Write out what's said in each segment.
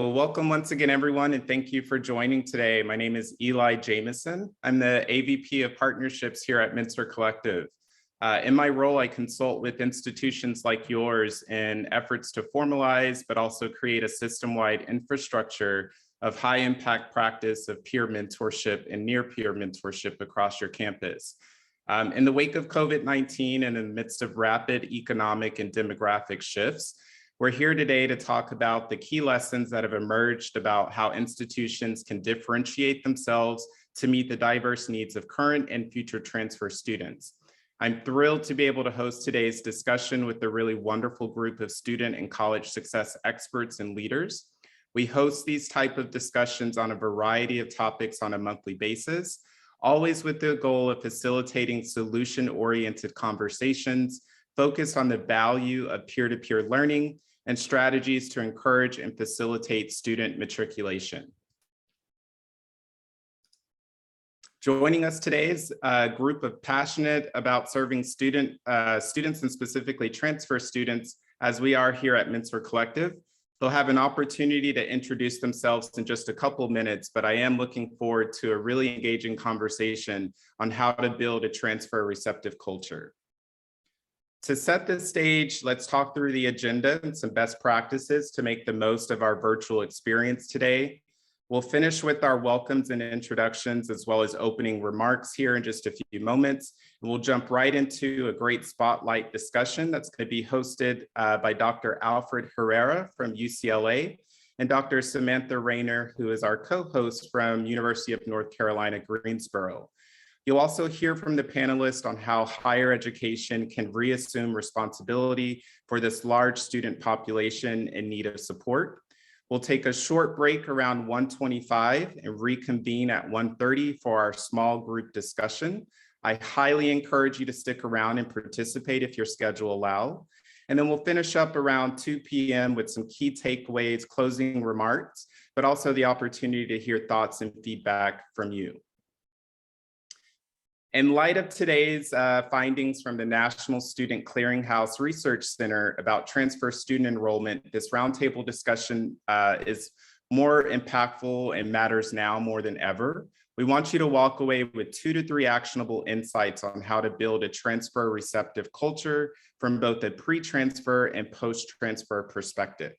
Well, welcome once again, everyone, and thank you for joining today. My name is Eli Jamison. I'm the AVP of Partnerships here at Mentor Collective. In my role, I consult with institutions like yours in efforts to formalize, but also create a system-wide infrastructure of high-impact practice of peer mentorship and near-peer mentorship across your campus. In the wake of COVID-19 and in the midst of rapid economic and demographic shifts, we're here today to talk about the key lessons that have emerged about how institutions can differentiate themselves to meet the diverse needs of current and future transfer students. I'm thrilled to be able to host today's discussion with a really wonderful group of student and college success experts and leaders. We host these type of discussions on a variety of topics on a monthly basis, always with the goal of facilitating solution-oriented conversations focused on the value of peer-to-peer learning and strategies to encourage and facilitate student matriculation. Joining us today is a group of passionate about serving students and specifically transfer students, as we are here at Mentor Collective. They'll have an opportunity to introduce themselves in just a couple minutes, but I am looking forward to a really engaging conversation on how to build a transfer receptive culture. To set the stage, let's talk through the agenda and some best practices to make the most of our virtual experience today. We'll finish with our welcomes and introductions, as well as opening remarks here in just a few moments. And we'll jump right into a great spotlight discussion that's going to be hosted by Dr. Alfred Herrera from UCLA and Dr. Samantha Rayner, who is our co-host from University of North Carolina, Greensboro. You'll also hear from the panelists on how higher education can reassume responsibility for this large student population in need of support. We'll take a short break around 1:25 and reconvene at 1:30 for our small group discussion. I highly encourage you to stick around and participate if your schedule allows. And then we'll finish up around 2 p.m. with some key takeaways, closing remarks, but also the opportunity to hear thoughts and feedback from you. In light of today's findings from the National Student Clearinghouse Research Center about transfer student enrollment, this roundtable discussion is more impactful and matters now more than ever. We want you to walk away with 2 to 3 actionable insights on how to build a transfer receptive culture from both a pre-transfer and post-transfer perspective.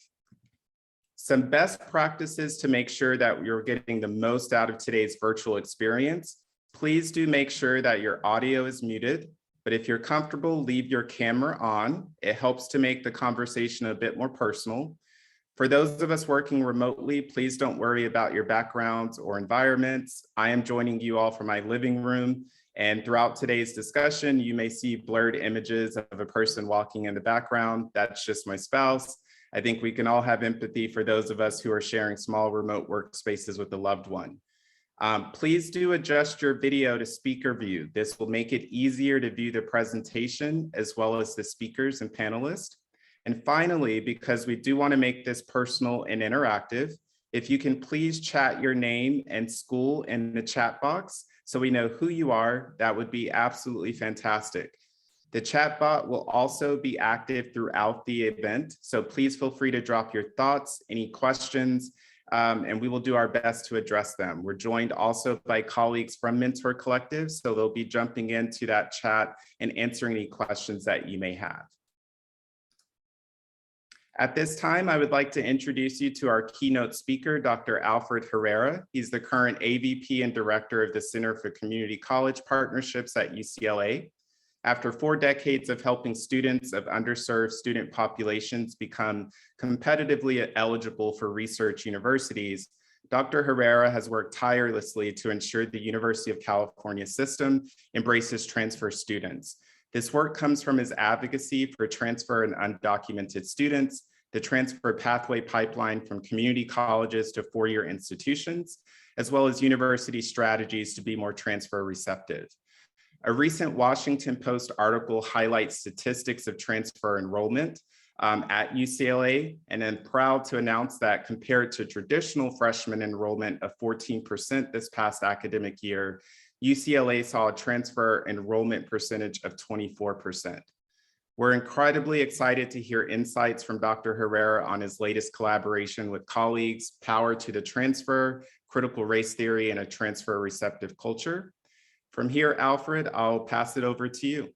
Some best practices to make sure that you're getting the most out of today's virtual experience. Please do make sure that your audio is muted, but if you're comfortable, leave your camera on. It helps to make the conversation a bit more personal. For those of us working remotely, please don't worry about your backgrounds or environments. I am joining you all from my living room, and throughout today's discussion, you may see blurred images of a person walking in the background. That's just my spouse. I think we can all have empathy for those of us who are sharing small remote workspaces with a loved one. Please do adjust your video to speaker view. This will make it easier to view the presentation as well as the speakers and panelists. And finally, because we do want to make this personal and interactive, if you can please chat your name and school in the chat box so we know who you are, that would be absolutely fantastic. The chat bot will also be active throughout the event, so please feel free to drop your thoughts, any questions, and we will do our best to address them. We're joined also by colleagues from Mentor Collective, so they'll be jumping into that chat and answering any questions that you may have. At this time, I would like to introduce you to our keynote speaker, Dr. Alfred Herrera. He's the current AVP and Director of the Center for Community College Partnerships at UCLA. After 4 decades of helping students of underserved student populations become competitively eligible for research universities, Dr. Herrera has worked tirelessly to ensure the University of California system embraces transfer students. This work comes from his advocacy for transfer and undocumented students, the transfer pathway pipeline from community colleges to 4-year institutions, as well as university strategies to be more transfer receptive. A recent Washington Post article highlights statistics of transfer enrollment at UCLA, and I'm proud to announce that compared to traditional freshman enrollment of 14% this past academic year, UCLA saw a transfer enrollment percentage of 24%. We're incredibly excited to hear insights from Dr. Herrera on his latest collaboration with colleagues, Power to the Transfer, Critical Race Theory, and a Transfer Receptive Culture. From here, Alfred, I'll pass it over to you.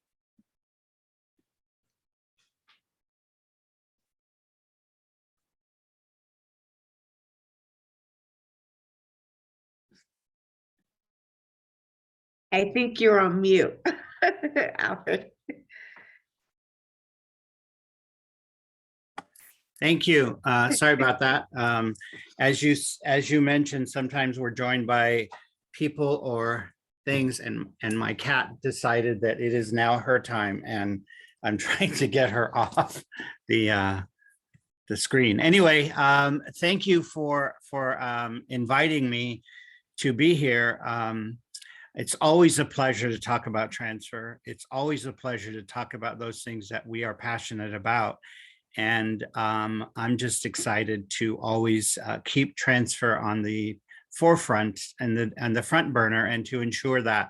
I think you're on mute, Alfred. Thank you. Sorry about that. As you mentioned, sometimes we're joined by people or things, and my cat decided that it is now her time, and I'm trying to get her off the screen. Anyway, thank you for inviting me to be here. It's always a pleasure to talk about transfer. It's always a pleasure to talk about those things that we are passionate about. And I'm just excited to always keep transfer on the forefront and the front burner, and to ensure that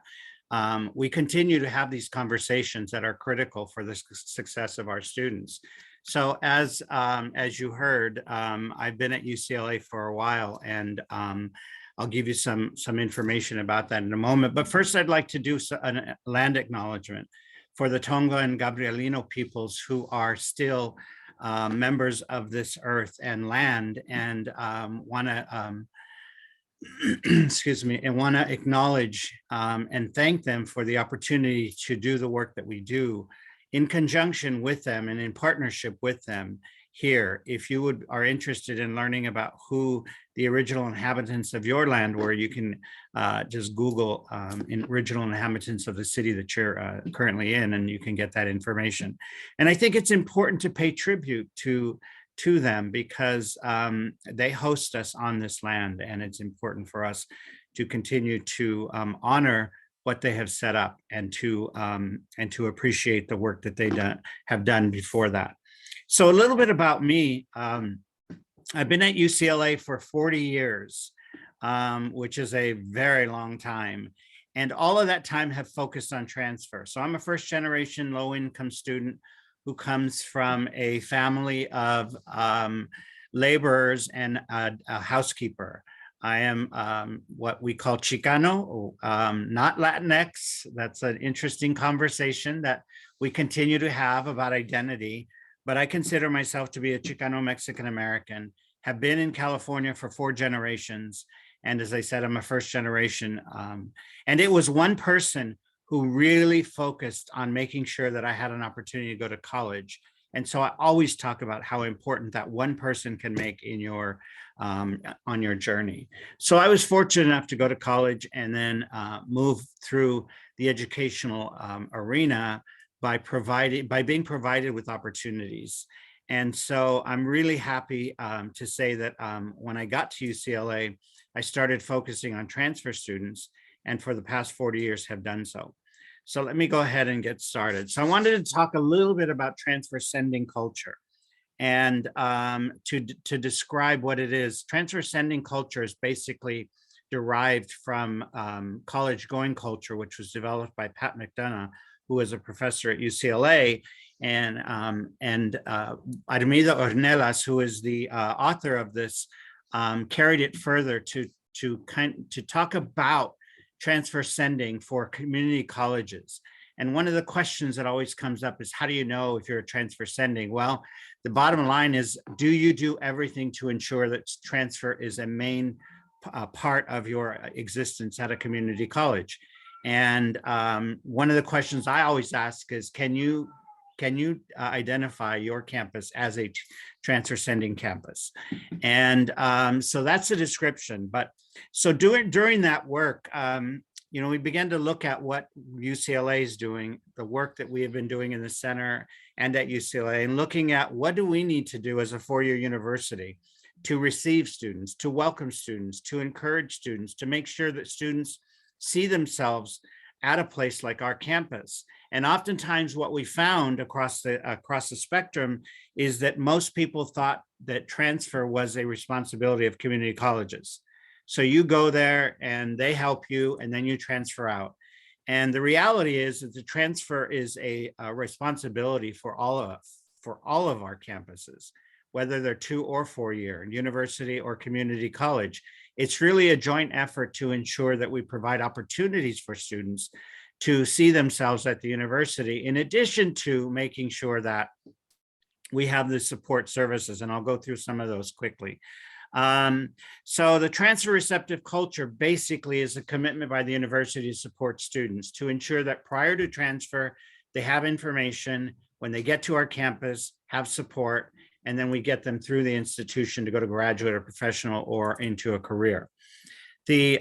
we continue to have these conversations that are critical for the success of our students. So as you heard, I've been at UCLA for a while, and I'll give you some information about that in a moment. But first, I'd like to do a land acknowledgement for the Tonga and Gabrielino peoples who are still members of this earth and land, and want to excuse me, and want to acknowledge and thank them for the opportunity to do the work that we do in conjunction with them and in partnership with them here. If you are interested in learning about who the original inhabitants of your land were, you can just Google original inhabitants of the city that you're currently in, and you can get that information. And I think it's important to pay tribute to them, because they host us on this land, and it's important for us to continue to honor what they have set up, and to appreciate the work that they have done before that. So a little bit about me. I've been at UCLA for 40 years, which is a very long time. And all of that time have focused on transfer. So I'm a first generation low income student who comes from a family of laborers and a housekeeper. I am what we call Chicano, not Latinx. That's an interesting conversation that we continue to have about identity. But I consider myself to be a Chicano Mexican American, have been in California for 4 generations. And as I said, I'm a first generation. And it was one person who really focused on making sure that I had an opportunity to go to college. And so I always talk about how important that one person can make in your on your journey. So I was fortunate enough to go to college and then move through the educational arena by being provided with opportunities. And so I'm really happy to say that when I got to UCLA, I started focusing on transfer students, and for the past 40 years have done so. So let me go ahead and get started. So I wanted to talk a little bit about transfer sending culture, and to describe what it is. Transfer sending culture is basically derived from college going culture, which was developed by Pat McDonough, who was a professor at UCLA, and Armida Ornelas, who is the author of this, carried it further to talk about transfer sending for community colleges. And one of the questions that always comes up is, how do you know if you're a transfer sending? Well, the bottom line is, do you do everything to ensure that transfer is a main part of your existence at a community college? And one of the questions I always ask is, can you identify your campus as a transfer sending campus? And so that's the description. But so during that work, we began to look at what UCLA is doing, the work that we have been doing in the center and at UCLA, and looking at what do we need to do as a 4-year university to receive students, to welcome students, to encourage students, to make sure that students see themselves at a place like our campus. And oftentimes what we found across the spectrum is that most people thought that transfer was a responsibility of community colleges. So you go there and they help you, and then you transfer out. And the reality is that the transfer is a responsibility for all of our campuses, whether they're 2 or 4 year, university or community college. It's really a joint effort to ensure that we provide opportunities for students to see themselves at the university, in addition to making sure that we have the support services, and I'll go through some of those quickly. So the transfer receptive culture basically is a commitment by the university to support students to ensure that prior to transfer, they have information, when they get to our campus, have support, and then we get them through the institution to go to graduate or professional or into a career. The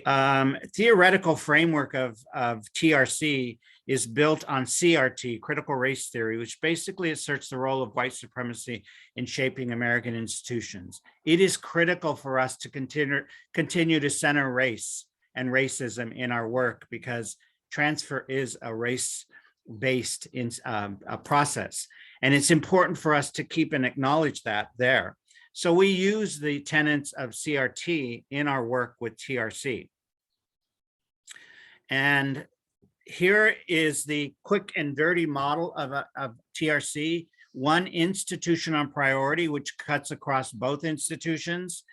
theoretical framework of TRC is built on CRT, critical race theory, which basically asserts the role of white supremacy in shaping American institutions. It is critical for us to continue to center race and racism in our work, because transfer is a race-based process. And it's important for us to keep and acknowledge that there. So we use the tenets of CRT in our work with TRC. And here is the quick and dirty model of TRC. One, institution on priority, which cuts across both institutions.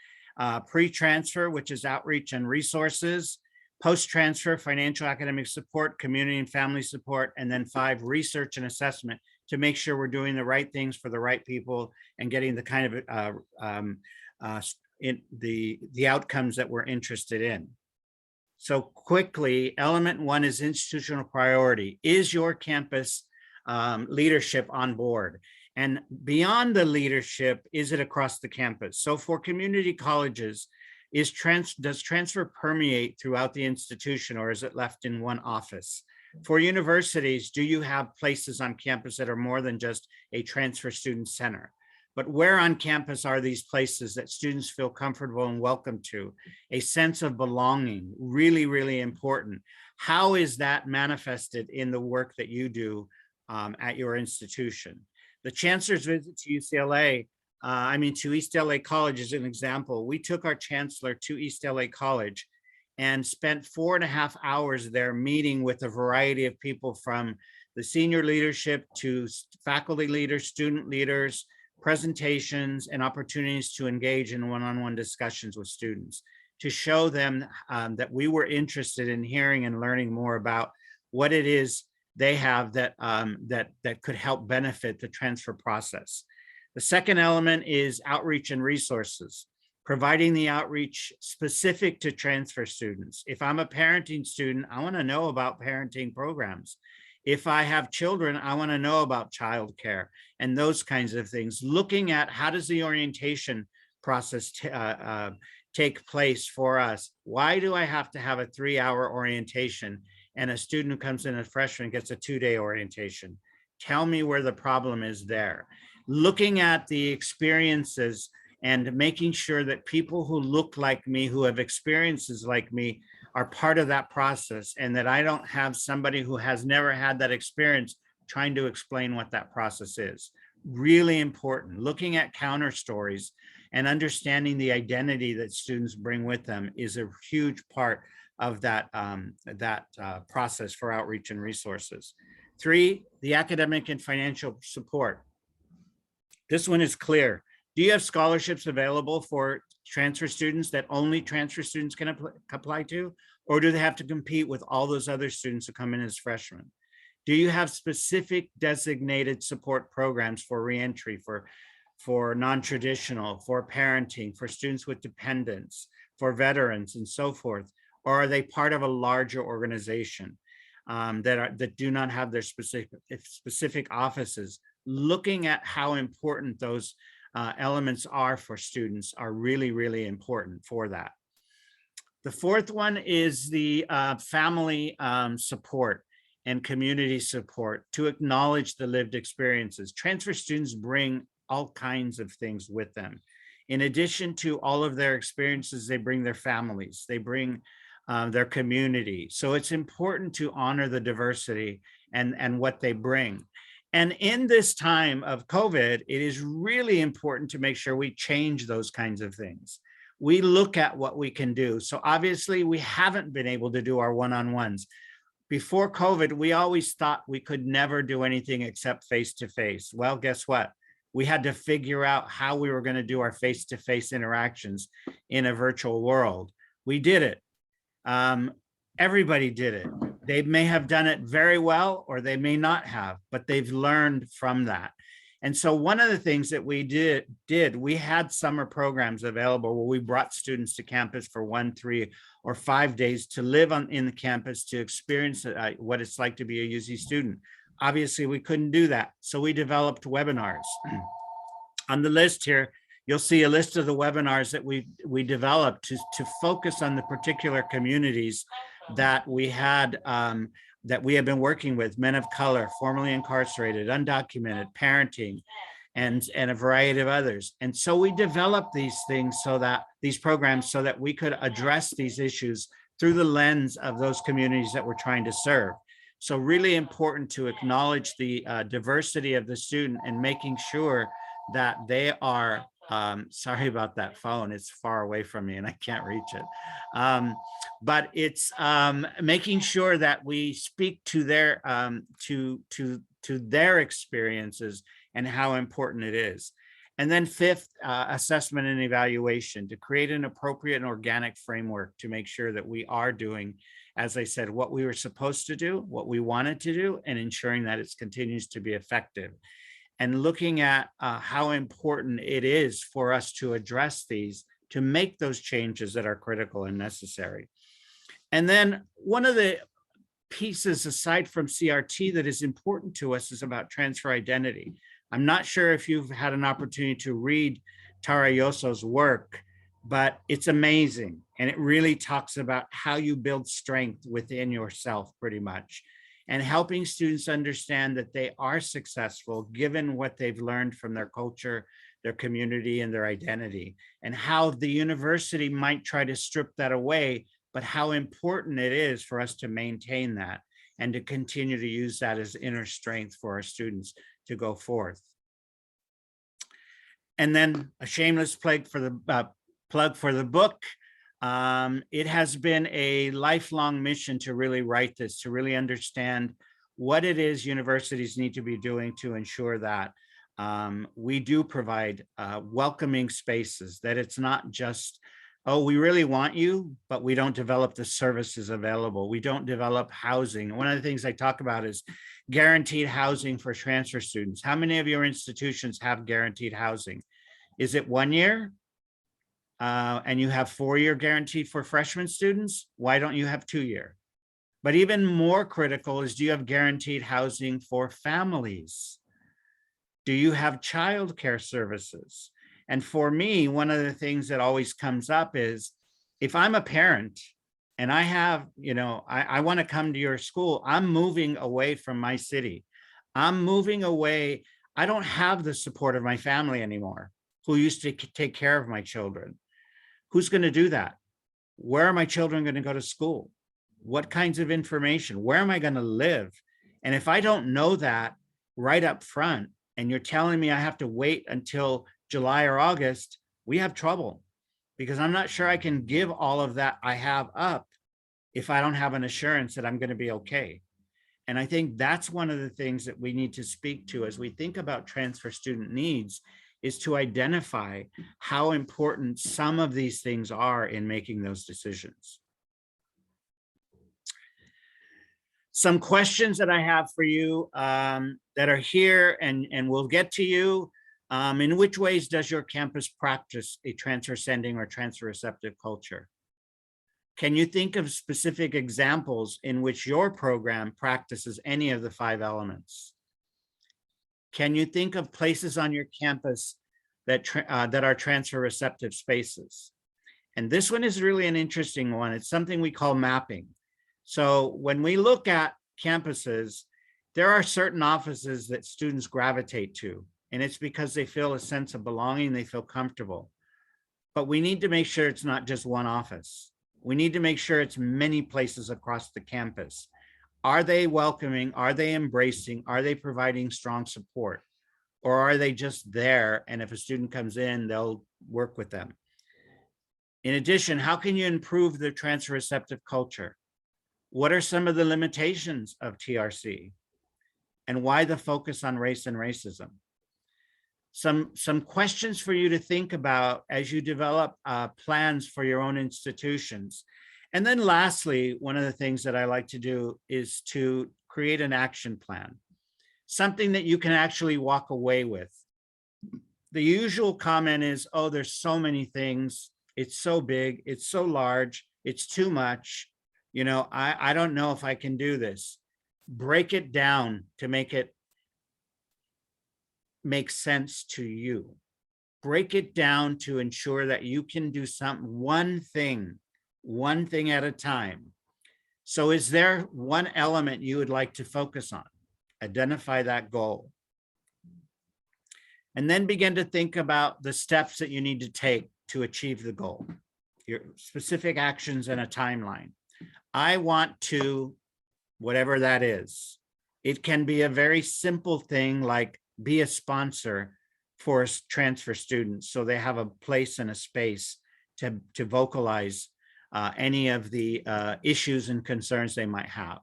Pre-transfer, which is outreach and resources. Post-transfer, financial academic support, community and family support. And then 5, research and assessment, to make sure we're doing the right things for the right people and getting the kind of the outcomes that we're interested in. So quickly, element 1 is institutional priority. Is your campus leadership on board? And beyond the leadership, is it across the campus? So for community colleges, does transfer permeate throughout the institution, or is it left in one office? For universities, do you have places on campus that are more than just a transfer student center? But where on campus are these places that students feel comfortable and welcome to? A sense of belonging, really, really important. How is that manifested in the work that you do at your institution? The chancellor's visit to UCLA, to East LA College is an example. We took our chancellor to East LA College and spent 4.5 hours there meeting with a variety of people, from the senior leadership to faculty leaders, student leaders, presentations, and opportunities to engage in one-on-one discussions with students, to show them that we were interested in hearing and learning more about what it is they have that could help benefit the transfer process. The second element is outreach and resources. Providing the outreach specific to transfer students. If I'm a parenting student, I want to know about parenting programs. If I have children, I want to know about childcare and those kinds of things. Looking at how does the orientation process take place for us? Why do I have to have a 3-hour orientation and a student who comes in as a freshman gets a 2-day orientation? Tell me where the problem is there. Looking at the experiences and making sure that people who look like me, who have experiences like me, are part of that process, and that I don't have somebody who has never had that experience trying to explain what that process is. Really important. Looking at counter stories and understanding the identity that students bring with them is a huge part of that process for outreach and resources. 3, the academic and financial support. This one is clear. Do you have scholarships available for transfer students that only transfer students can apply to? Or do they have to compete with all those other students who come in as freshmen? Do you have specific designated support programs for reentry, for non-traditional, for parenting, for students with dependents, for veterans, and so forth? Or are they part of a larger organization that do not have their specific offices? Looking at how important those elements are for students are really, really important for that. The 4th one is the family support and community support, to acknowledge the lived experiences. Transfer students bring all kinds of things with them. In addition to all of their experiences, they bring their families, they bring their community. So it's important to honor the diversity and what they bring. And in this time of COVID, it is really important to make sure we change those kinds of things. We look at what we can do. So obviously we haven't been able to do our one-on-ones. before COVID, we always thought we could never do anything except face-to-face. Well, guess what? We had to figure out how we were going to do our face-to-face interactions in a virtual world. We did it. Everybody did it. They may have done it very well, or they may not have, but they've learned from that. And so one of the things that we did, we had summer programs available where we brought students to campus for 1, 3, or 5 days to live in the campus, to experience what it's like to be a UC student. Obviously, we couldn't do that. So we developed webinars. On the list here, you'll see a list of the webinars that we developed to focus on the particular communities that we had that we have been working with: men of color, formerly incarcerated, undocumented, parenting, and a variety of others. And so we developed these things these programs so that we could address these issues through the lens of those communities that we're trying to serve. So really important to acknowledge the diversity of the student and making sure that they are, sorry about that phone, it's far away from me and I can't reach it. But it's making sure that we speak to their their experiences and how important it is. And then fifth, assessment and evaluation, to create an appropriate and organic framework to make sure that we are doing, as I said, what we were supposed to do, what we wanted to do, and ensuring that it continues to be effective. And looking at how important it is for us to address these, to make those changes that are critical and necessary. And then one of the pieces aside from CRT that is important to us is about transfer identity. I'm not sure if you've had an opportunity to read Tara Yoso's work, but it's amazing. And it really talks about how you build strength within yourself pretty much, and helping students understand that they are successful given what they've learned from their culture, their community, and their identity, and how the university might try to strip that away, but how important it is for us to maintain that and to continue to use that as inner strength for our students to go forth. And then a shameless plug for the book. It has been a lifelong mission to really write this, to really understand what it is universities need to be doing to ensure that we do provide welcoming spaces, that it's not just, oh, we really want you, but we don't develop the services available. We don't develop housing. One of the things I talk about is guaranteed housing for transfer students. How many of your institutions have guaranteed housing? Is it 1 year? And you have 4-year guarantee for freshman students? Why don't you have 2-year? But even more critical is, do you have guaranteed housing for families? Do you have childcare services? And for me, one of the things that always comes up is, if I'm a parent and I have, I want to come to your school, I'm moving away from my city. I'm moving away. I don't have the support of my family anymore, who used to take care of my children. Who's going to do that? Where are my children going to go to school? What kinds of information? Where am I going to live? And if I don't know that right up front, and you're telling me I have to wait until July or August, we have trouble, because I'm not sure I can give all of that I have up if I don't have an assurance that I'm going to be okay. And I think that's one of the things that we need to speak to as we think about transfer student needs, is to identify how important some of these things are in making those decisions. Some questions that I have for you that are here, and we'll get to you. In which ways does your campus practice a transfer sending or transfer receptive culture? Can you think of specific examples in which your program practices any of the 5 elements? Can you think of places on your campus that are transfer receptive spaces? And this one is really an interesting one. It's something we call mapping. So when we look at campuses, there are certain offices that students gravitate to, and it's because they feel a sense of belonging, they feel comfortable. But we need to make sure it's not just one office. We need to make sure it's many places across the campus. Are they welcoming? Are they embracing? Are they providing strong support? Or are they just there, and if a student comes in, they'll work with them? In addition, how can you improve the transfer receptive culture? What are some of the limitations of TRC? And why the focus on race and racism? Some questions for you to think about as you develop plans for your own institutions. And then lastly, one of the things that I like to do is to create an action plan, something that you can actually walk away with. The usual comment is, oh, there's so many things. It's so big, it's so large, it's too much. You know, I don't know if I can do this. Break it down to make it make sense to you. Break it down to ensure that you can do one thing at a time. So is there one element you would like to focus on? Identify that goal. And then begin to think about the steps that you need to take to achieve the goal, your specific actions and a timeline. I want to, whatever that is. It can be a very simple thing like be a sponsor for transfer students so they have a place and a space to vocalize any of the issues and concerns they might have.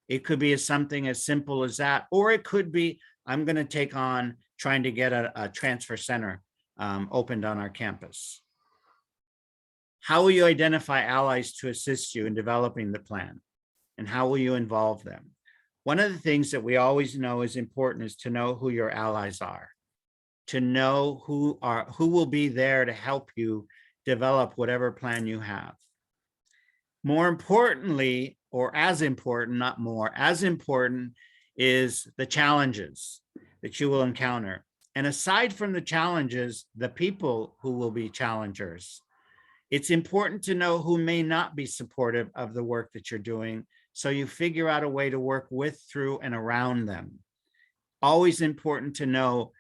It could be something as simple as that, or it could be, I'm going to take on trying to get a transfer center opened on our campus. How will you identify allies to assist you in developing the plan? And how will you involve them? One of the things that we always know is important is to know who your allies are, to know who will be there to help you develop whatever plan you have. More importantly, or as important, not more, as important is the challenges that you will encounter. And aside from the challenges, the people who will be challengers. It's important to know who may not be supportive of the work that you're doing, so you figure out a way to work with, through, and around them. Always important to know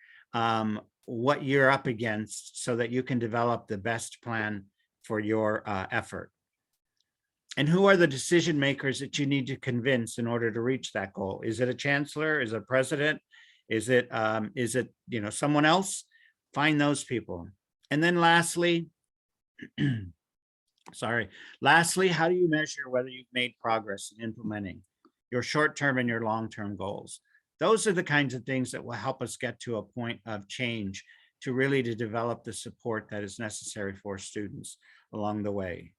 what you're up against so that you can develop the best plan for your effort. And who are the decision makers that you need to convince in order to reach that goal? Is it a chancellor? Is it a president? Is it someone else? Find those people. And then lastly, how do you measure whether you've made progress in implementing your short-term and your long-term goals? Those are the kinds of things that will help us get to a point of change to develop the support that is necessary for students along the way.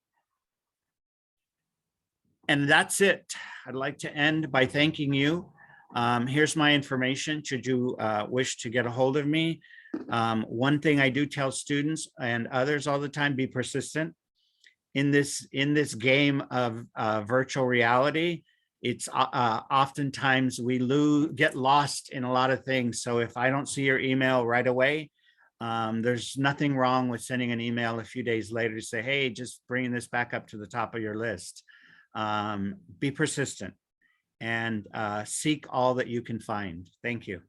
And that's it. I'd like to end by thanking you. Here's my information should you wish to get a hold of me. One thing I do tell students and others all the time: be persistent. In this game of virtual reality, it's oftentimes we get lost in a lot of things. So if I don't see your email right away, there's nothing wrong with sending an email a few days later to say, hey, just bringing this back up to the top of your list. Be persistent and seek all that you can find. Thank you.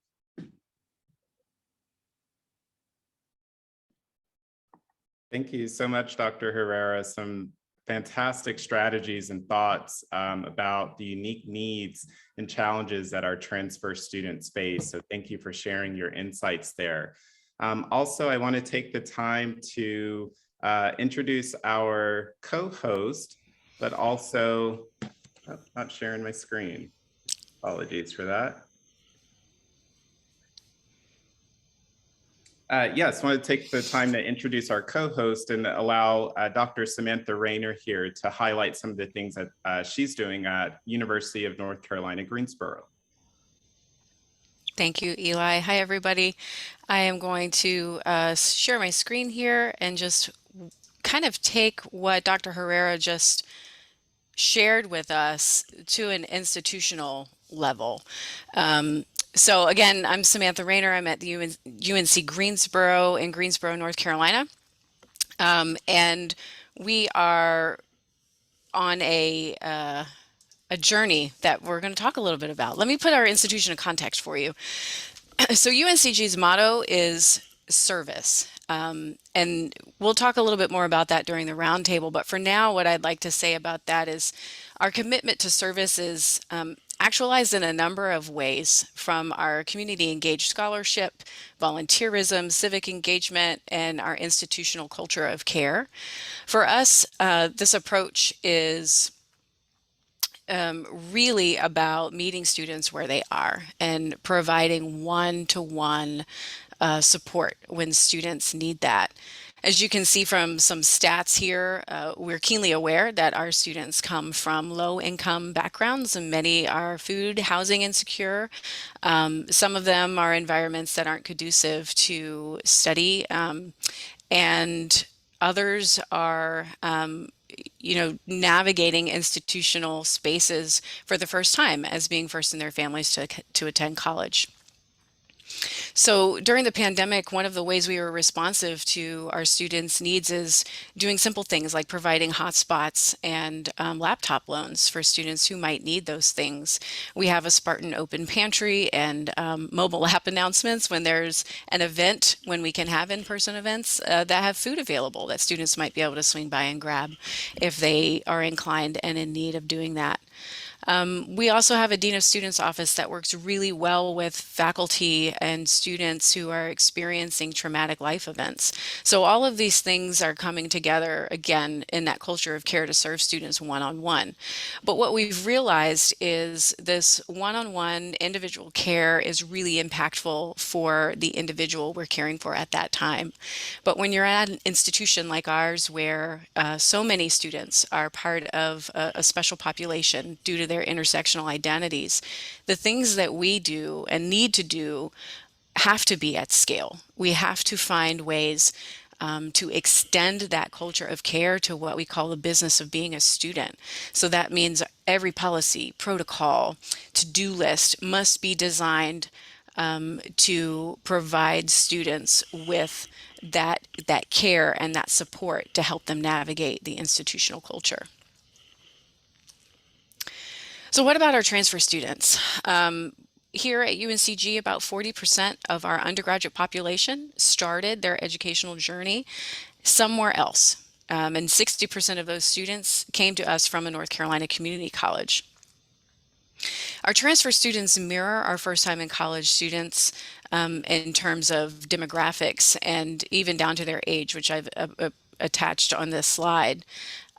Thank you so much, Dr. Herrera. Some fantastic strategies and thoughts about the unique needs and challenges that our transfer students face. So thank you for sharing your insights there. Also, I want to take the time to introduce our co-host, but also, not sharing my screen. Apologies for that. Yes, I want to take the time to introduce our co-host and allow Dr. Samantha Rayner here to highlight some of the things that she's doing at University of North Carolina, Greensboro. Thank you, Eli. Hi, everybody. I am going to share my screen here and just kind of take what Dr. Herrera just shared with us to an institutional level. So again, I'm Samantha Rayner. I'm at the UNC Greensboro in Greensboro, North Carolina. And we are on a journey that we're going to talk a little bit about. Let me put our institution in context for you. So UNCG's motto is service. And we'll talk a little bit more about that during the roundtable. But for now, what I'd like to say about that is our commitment to service is actualized in a number of ways, from our community engaged scholarship, volunteerism, civic engagement, and our institutional culture of care. For us, this approach is really about meeting students where they are and providing one-to-one support when students need that. As you can see from some stats here, we're keenly aware that our students come from low-income backgrounds, and many are food, housing insecure. Some of them are environments that aren't conducive to study, and others are navigating institutional spaces for the first time as being first in their families to attend college. So during the pandemic, one of the ways we were responsive to our students' needs is doing simple things like providing hotspots and laptop loans for students who might need those things. We have a Spartan open pantry and mobile app announcements when there's an event, when we can have in-person events that have food available that students might be able to swing by and grab if they are inclined and in need of doing that. We also have a Dean of Students office that works really well with faculty and students who are experiencing traumatic life events. So all of these things are coming together again in that culture of care to serve students one-on-one. But what we've realized is this one-on-one individual care is really impactful for the individual we're caring for at that time. But when you're at an institution like ours where so many students are part of a special population due to their intersectional identities, the things that we do and need to do have to be at scale. We have to find ways to extend that culture of care to what we call the business of being a student. So that means every policy, protocol, to-do list must be designed to provide students with that care and that support to help them navigate the institutional culture. So what about our transfer students? Here at UNCG, about 40% of our undergraduate population started their educational journey somewhere else. And 60% of those students came to us from a North Carolina community college. Our transfer students mirror our first time in college students in terms of demographics and even down to their age, which I've attached on this slide.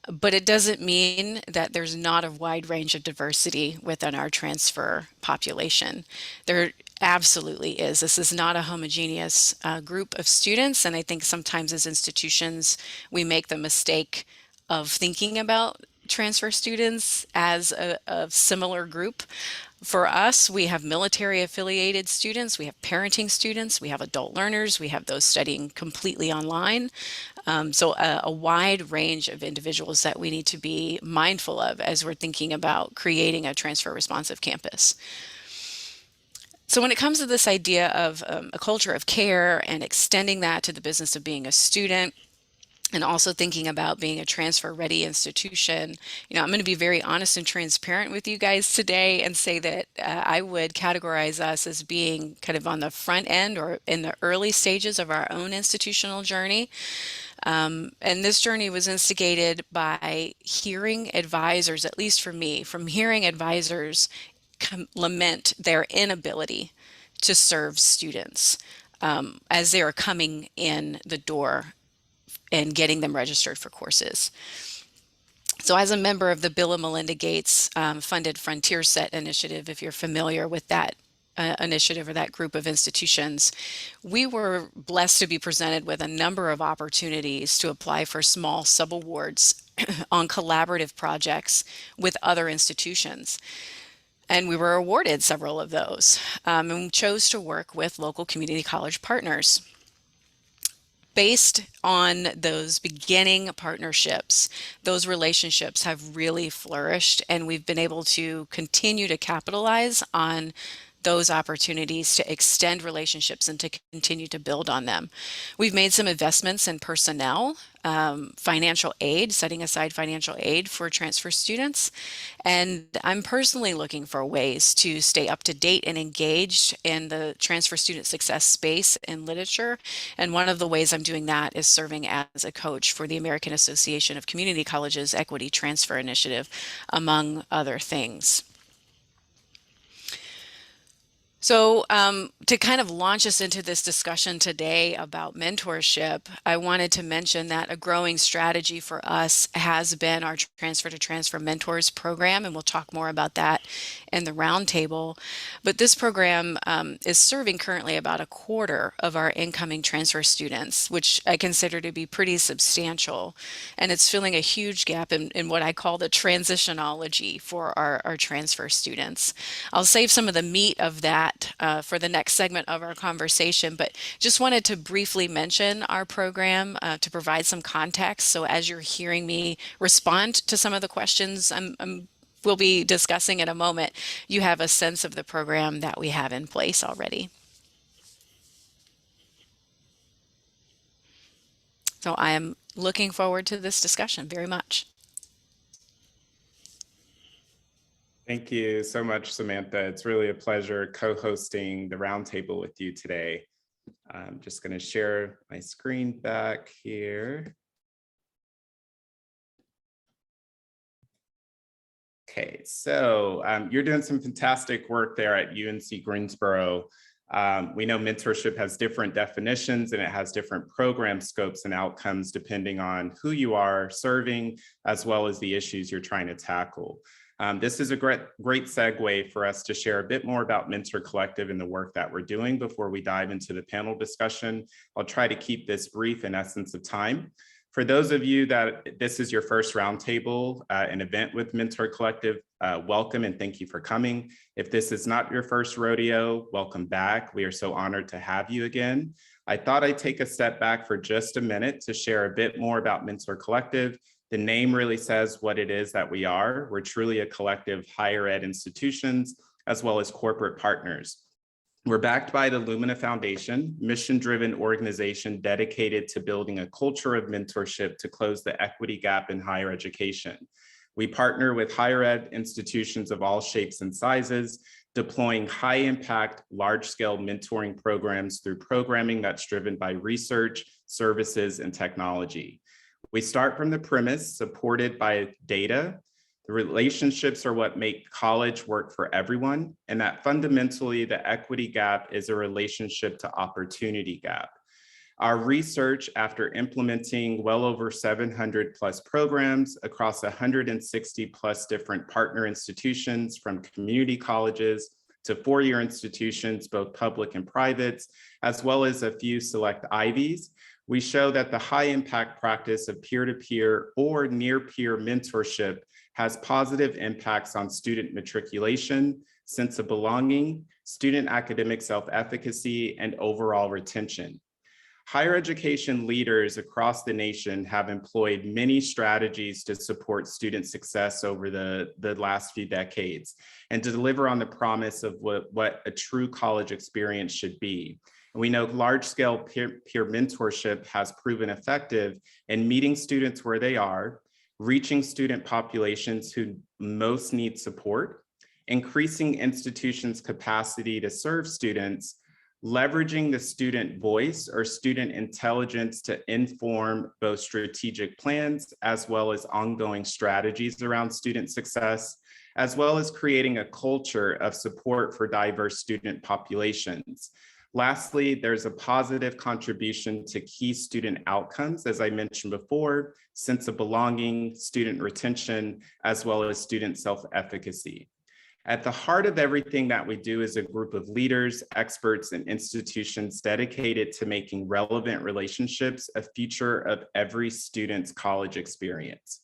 But it doesn't mean that there's not a wide range of diversity within our transfer population. There absolutely is. This is not a homogeneous group of students, and I think sometimes as institutions we make the mistake of thinking about transfer students as a similar group. For us, we have military affiliated students, we have parenting students, we have adult learners, we have those studying completely online. So a wide range of individuals that we need to be mindful of as we're thinking about creating a transfer responsive campus. So when it comes to this idea of a culture of care and extending that to the business of being a student, and also thinking about being a transfer ready institution, I'm going to be very honest and transparent with you guys today and say that I would categorize us as being kind of on the front end or in the early stages of our own institutional journey. And this journey was instigated by hearing advisors, at least for me, from hearing advisors lament their inability to serve students as they are coming in the door and getting them registered for courses. So as a member of the Bill and Melinda Gates funded Frontier Set initiative, if you're familiar with that initiative or that group of institutions, we were blessed to be presented with a number of opportunities to apply for small subawards on collaborative projects with other institutions. And we were awarded several of those and chose to work with local community college partners. Based on those beginning partnerships, those relationships have really flourished, and we've been able to continue to capitalize on those opportunities to extend relationships and to continue to build on them. We've made some investments in personnel, financial aid, setting aside financial aid for transfer students. And I'm personally looking for ways to stay up to date and engaged in the transfer student success space and literature. And one of the ways I'm doing that is serving as a coach for the American Association of Community Colleges Equity Transfer Initiative, among other things. So to kind of launch us into this discussion today about mentorship, I wanted to mention that a growing strategy for us has been our Transfer to Transfer Mentors program, and we'll talk more about that in the roundtable. But this program is serving currently about a quarter of our incoming transfer students, which I consider to be pretty substantial. And it's filling a huge gap in what I call the transitionology for our transfer students. I'll save some of the meat of that for the next segment of our conversation, but just wanted to briefly mention our program to provide some context. So as you're hearing me respond to some of the questions we'll be discussing in a moment, you have a sense of the program that we have in place already. So I am looking forward to this discussion very much. Thank you so much, Samantha. It's really a pleasure co-hosting the roundtable with you today. I'm just going to share my screen back here. Okay, so you're doing some fantastic work there at UNC Greensboro. We know mentorship has different definitions and it has different program scopes and outcomes depending on who you are serving, as well as the issues you're trying to tackle. This is a great segue for us to share a bit more about Mentor Collective and the work that we're doing before we dive into the panel discussion. I'll try to keep this brief in essence of time. For those of you that this is your first roundtable, an event with Mentor Collective, welcome and thank you for coming. If this is not your first rodeo, welcome back. We are so honored to have you again. I thought I'd take a step back for just a minute to share a bit more about Mentor Collective. The name really says what it is that we are. We're truly a collective of higher ed institutions as well as corporate partners. We're backed by the Lumina Foundation, mission-driven organization dedicated to building a culture of mentorship to close the equity gap in higher education. We partner with higher ed institutions of all shapes and sizes, deploying high-impact, large-scale mentoring programs through programming that's driven by research, services, and technology. We start from the premise, supported by data. The relationships are what make college work for everyone, and that fundamentally the equity gap is a relationship to opportunity gap. Our research, after implementing well over 700 plus programs across 160 plus different partner institutions, from community colleges to four-year institutions, both public and private, as well as a few select Ivies, we show that the high impact practice of peer-to-peer or near-peer mentorship has positive impacts on student matriculation, sense of belonging, student academic self-efficacy, and overall retention. Higher education leaders across the nation have employed many strategies to support student success over the last few decades and to deliver on the promise of what a true college experience should be. We know large-scale peer mentorship has proven effective in meeting students where they are, reaching student populations who most need support, increasing institutions' capacity to serve students, leveraging the student voice or student intelligence to inform both strategic plans as well as ongoing strategies around student success, as well as creating a culture of support for diverse student populations. Lastly, there's a positive contribution to key student outcomes, as I mentioned before, sense of belonging, student retention, as well as student self-efficacy. At the heart of everything that we do is a group of leaders, experts, and institutions dedicated to making relevant relationships a feature of every student's college experience.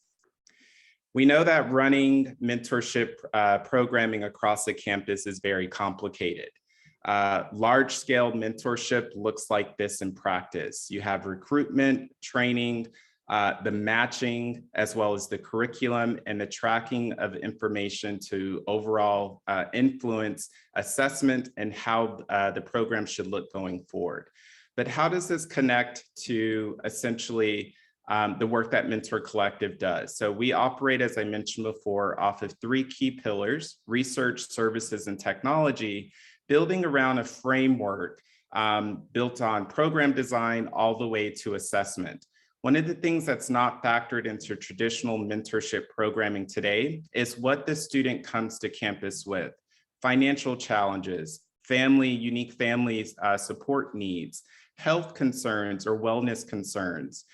We know that running mentorship programming across the campus is very complicated. Large-scale mentorship looks like this in practice. You have recruitment, training, the matching, as well as the curriculum and the tracking of information to overall influence assessment and how the program should look going forward. But how does this connect to essentially the work that Mentor Collective does? So we operate, as I mentioned before, off of three key pillars: research, services, and technology, building around a framework built on program design all the way to assessment. One of the things that's not factored into traditional mentorship programming today is what the student comes to campus with: financial challenges, unique families support needs, health concerns or wellness concerns.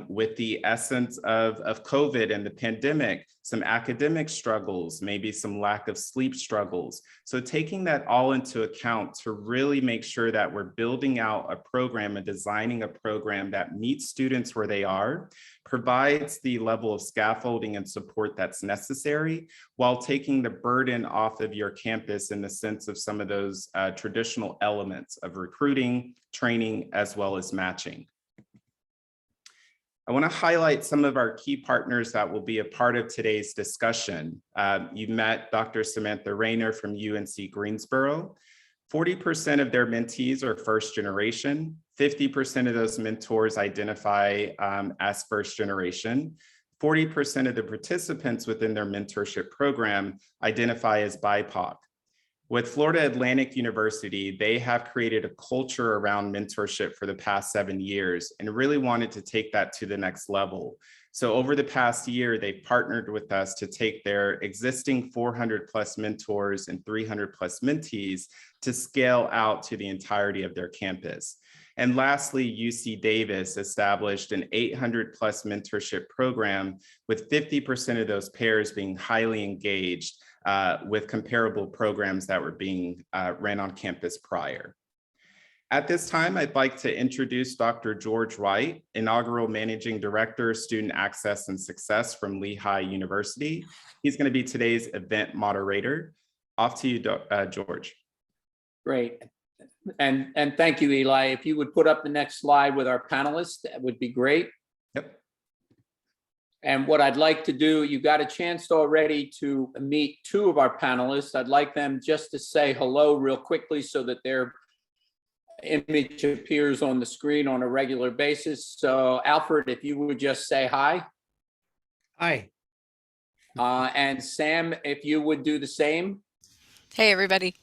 With the essence of COVID and the pandemic, some academic struggles, maybe some lack of sleep struggles. So taking that all into account to really make sure that we're building out a program and designing a program that meets students where they are, provides the level of scaffolding and support that's necessary, while taking the burden off of your campus in the sense of some of those traditional elements of recruiting, training, as well as matching. I want to highlight some of our key partners that will be a part of today's discussion. You met Dr. Samantha Rayner from UNC Greensboro. 40% of their mentees are first generation. 50% of those mentors identify as first generation. 40% of the participants within their mentorship program identify as BIPOC. With Florida Atlantic University, they have created a culture around mentorship for the past 7 years and really wanted to take that to the next level. So over the past year, they've partnered with us to take their existing 400 plus mentors and 300 plus mentees to scale out to the entirety of their campus. And lastly, UC Davis established an 800 plus mentorship program with 50% of those pairs being highly engaged with comparable programs that were being ran on campus prior. At this time, I'd like to introduce Dr. George Wright, Inaugural Managing Director, Student Access and Success from Lehigh University. He's going to be today's event moderator. Off to you, George. Great. And thank you, Eli. If you would put up the next slide with our panelists, that would be great. Yep. And what I'd like to do, you got a chance already to meet two of our panelists. I'd like them just to say hello real quickly so that their image appears on the screen on a regular basis. So Alfred, if you would just say hi. Hi. And Sam, if you would do the same. Hey, everybody.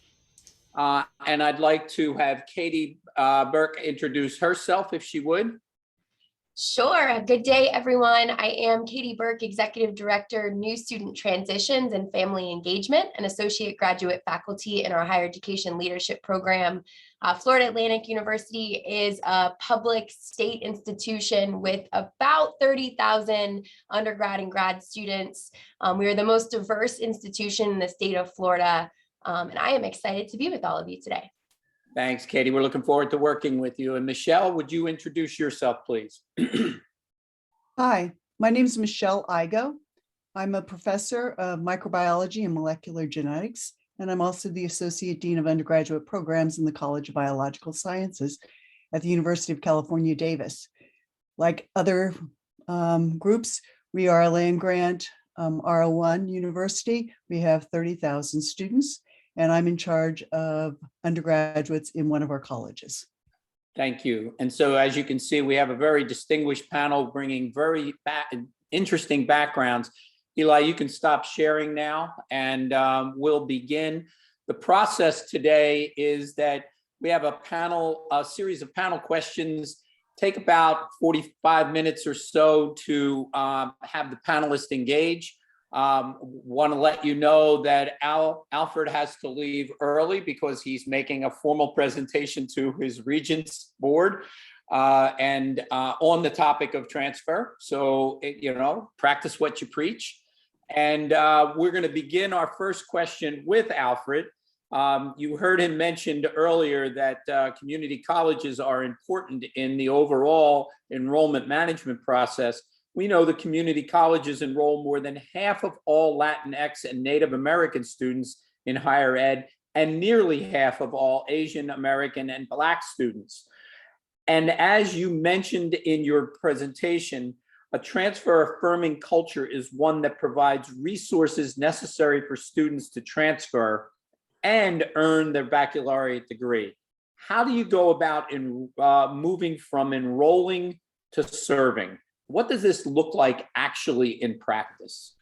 And I'd like to have Katie Burke introduce herself, if she would. Sure. Good day, everyone. I am Katie Burke, Executive Director, New Student Transitions and Family Engagement, and Associate Graduate Faculty in our Higher Education Leadership Program. Florida Atlantic University is a public state institution with about 30,000 undergrad and grad students. We are the most diverse institution in the state of Florida, and I am excited to be with all of you today. Thanks, Katie. We're looking forward to working with you. And Michelle, would you introduce yourself, please? Hi, my name is Michelle Igo. I'm a professor of microbiology and molecular genetics, and I'm also the Associate Dean of Undergraduate Programs in the College of Biological Sciences at the University of California, Davis. Like other groups, we are a land-grant R01 university. We have 30,000 students, and I'm in charge of undergraduates in one of our colleges. Thank you. And so as you can see, we have a very distinguished panel bringing very interesting backgrounds. Eli, you can stop sharing now and we'll begin. The process today is that we have a series of panel questions, take about 45 minutes or so to have the panelists engage. Want to let you know that Alfred has to leave early because he's making a formal presentation to his Regents Board and on the topic of transfer. So, practice what you preach. And we're going to begin our first question with Alfred. You heard him mentioned earlier that community colleges are important in the overall enrollment management process. We know the community colleges enroll more than half of all Latinx and Native American students in higher ed, and nearly half of all Asian American and Black students. And as you mentioned in your presentation, a transfer affirming culture is one that provides resources necessary for students to transfer and earn their baccalaureate degree. How do you go about moving from enrolling to serving? What does this look like actually in practice?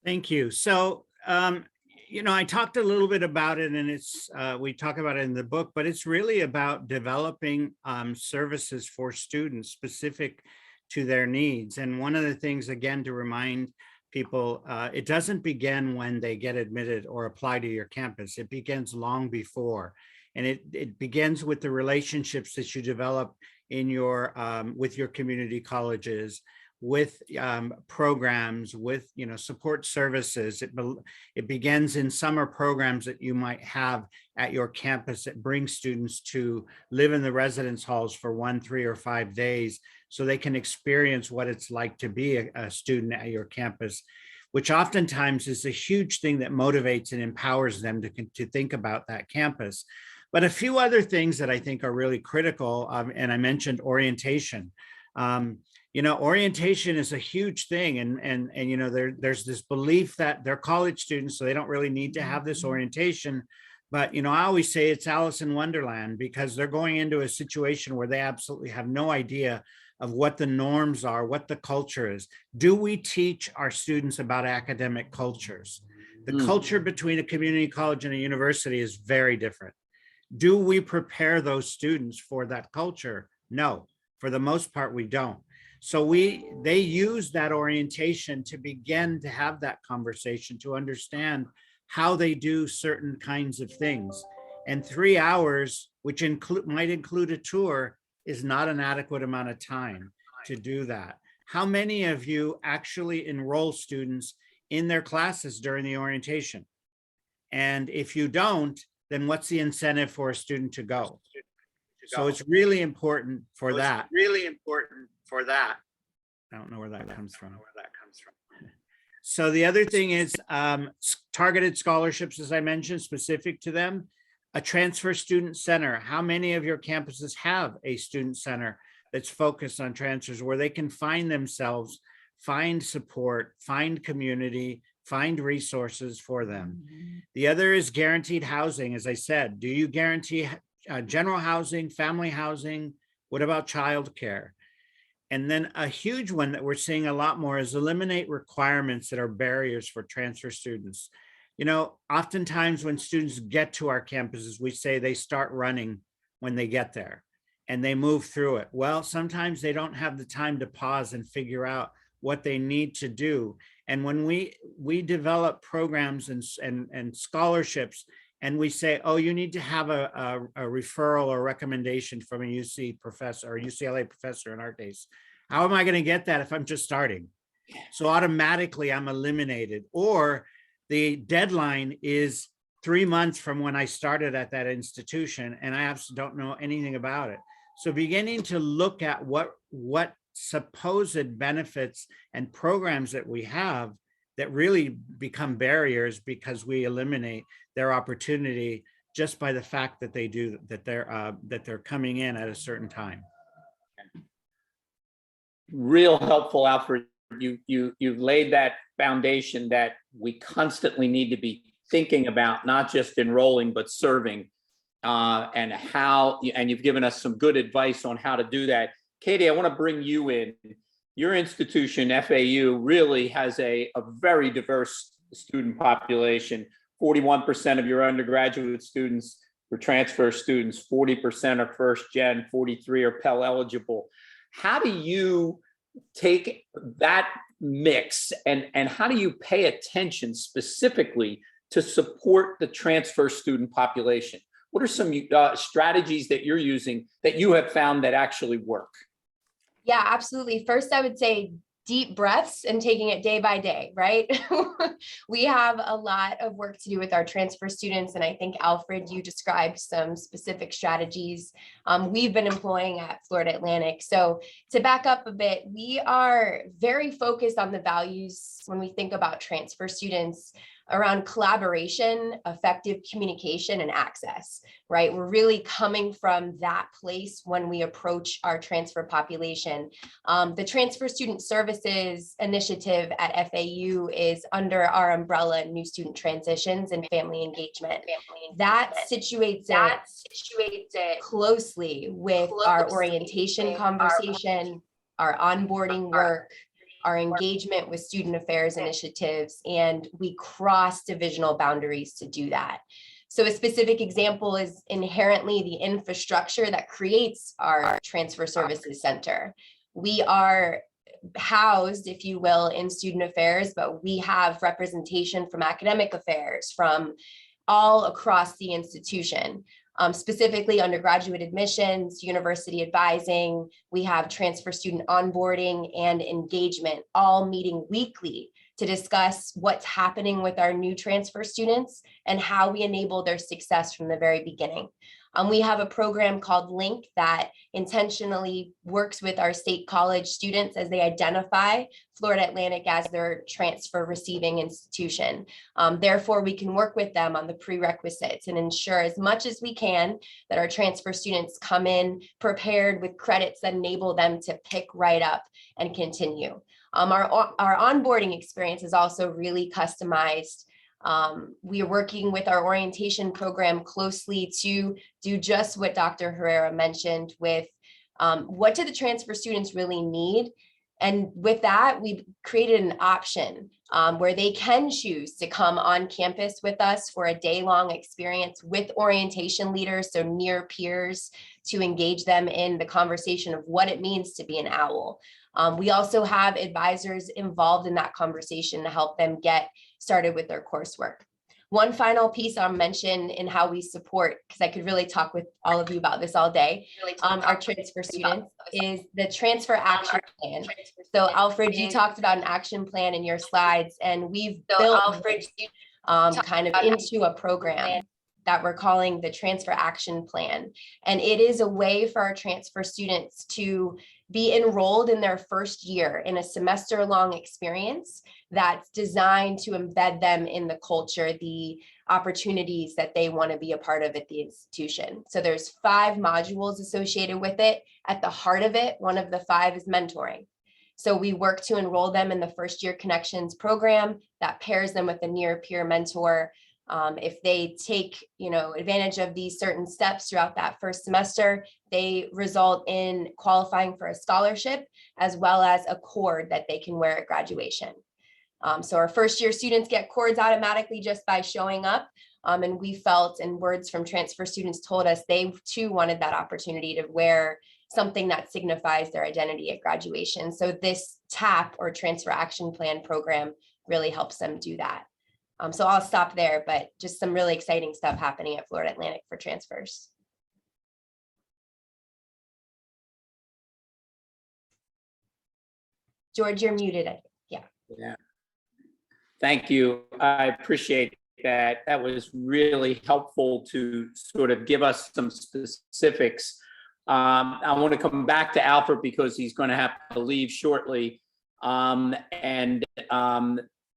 Thank you. So, I talked a little bit about it, and we talk about it in the book, but it's really about developing services for students specific to their needs. And one of the things, again, to remind people, it doesn't begin when they get admitted or apply to your campus. It begins long before. And it begins with the relationships that you develop in your with your community colleges, with programs, with support services. It begins in summer programs that you might have at your campus that bring students to live in the residence halls for 1, 3, or 5 days, so they can experience what it's like to be a student at your campus, which oftentimes is a huge thing that motivates and empowers them to think about that campus. But a few other things that I think are really critical, and I mentioned orientation. Orientation is a huge thing, and there's this belief that they're college students, so they don't really need to have this orientation. But I always say it's Alice in Wonderland, because they're going into a situation where they absolutely have no idea of what the norms are, what the culture is. Do we teach our students about academic cultures? The culture between a community college and a university is very different. Do we prepare those students for that culture? No, for the most part, we don't. So they use that orientation to begin to have that conversation, to understand how they do certain kinds of things. And 3 hours, which might include a tour, is not an adequate amount of time to do that. How many of you actually enroll students in their classes during the orientation? And if you don't, then what's the incentive for a student to go? So it's really important for that. I don't know where that comes from. So the other thing is targeted scholarships, as I mentioned, specific to them. A transfer student center. How many of your campuses have a student center that's focused on transfers, where they can find themselves, find support, find community, find resources for them? The other is guaranteed housing. As I said, do you guarantee general housing, family housing? What about childcare? And then a huge one that we're seeing a lot more is eliminate requirements that are barriers for transfer students. Oftentimes when students get to our campuses, we say they start running when they get there and they move through it. Well, sometimes they don't have the time to pause and figure out what they need to do. And when we develop programs and scholarships, and we say, oh, you need to have a referral or recommendation from a UC professor or UCLA professor in our case, how am I going to get that if I'm just starting? So automatically I'm eliminated. Or the deadline is 3 months from when I started at that institution, and I absolutely don't know anything about it. So beginning to look at what supposed benefits and programs that we have that really become barriers because we eliminate their opportunity just by the fact that they're coming in at a certain time. Real helpful, Alfred. You've laid that foundation that we constantly need to be thinking about, not just enrolling but serving, and you've given us some good advice on how to do that. Katie, I want to bring you in. Your institution, FAU, really has a very diverse student population. 41% of your undergraduate students were transfer students, 40% are first gen, 43 are Pell eligible. How do you take that mix and how do you pay attention specifically to support the transfer student population? What are some strategies that you're using that you have found that actually work? Yeah, absolutely. First, I would say deep breaths and taking it day by day, right? We have a lot of work to do with our transfer students. And I think, Alfred, you described some specific strategies we've been employing at Florida Atlantic. So to back up a bit, we are very focused on the values when we think about transfer students around collaboration, effective communication, and access, right? We're really coming from that place when we approach our transfer population. The Transfer Student Services Initiative at FAU is under our umbrella, New Student Transitions and Family Engagement. That situates it closely with our orientation conversation, our onboarding work, our engagement with student affairs initiatives, and we cross divisional boundaries to do that. So a specific example is inherently the infrastructure that creates our Transfer Services Center. We are housed, if you will, in student affairs, but we have representation from academic affairs, from all across the institution. Specifically undergraduate admissions, university advising, we have transfer student onboarding and engagement, all meeting weekly to discuss what's happening with our new transfer students and how we enable their success from the very beginning. We have a program called Link that intentionally works with our state college students as they identify Florida Atlantic as their transfer receiving institution. Therefore, we can work with them on the prerequisites and ensure as much as we can that our transfer students come in prepared with credits that enable them to pick right up and continue. Our onboarding experience is also really customized. We are working with our orientation program closely to do just what Dr. Herrera mentioned with what do the transfer students really need? And with that, we've created an option where they can choose to come on campus with us for a day-long experience with orientation leaders, so near peers, to engage them in the conversation of what it means to be an OWL. We also have advisors involved in that conversation to help them get started with their coursework. One final piece I'll mention in how we support, because I could really talk with all of you about this all day, our transfer students, is the transfer action plan. So Alfred, you talked about an action plan in your slides, and we've built kind of into a program that we're calling the Transfer Action Plan. And it is a way for our transfer students to be enrolled in their first year in a semester-long experience that's designed to embed them in the culture, the opportunities that they want to be a part of at the institution. So there's 5 modules associated with it. At the heart of it, one of the 5 is mentoring. So we work to enroll them in the first year connections program that pairs them with a near peer mentor. If they take, advantage of these certain steps throughout that first semester, they result in qualifying for a scholarship as well as a cord that they can wear at graduation. So our first year students get cords automatically just by showing up. And we felt, and words from transfer students told us, they too wanted that opportunity to wear something that signifies their identity at graduation. So this TAP, or Transfer Action Plan program, really helps them do that. So I'll stop there, but just some really exciting stuff happening at Florida Atlantic for transfers. George, you're muted. Yeah. Thank you. I appreciate that. That was really helpful to sort of give us some specifics. I want to come back to Alfred because he's going to have to leave shortly.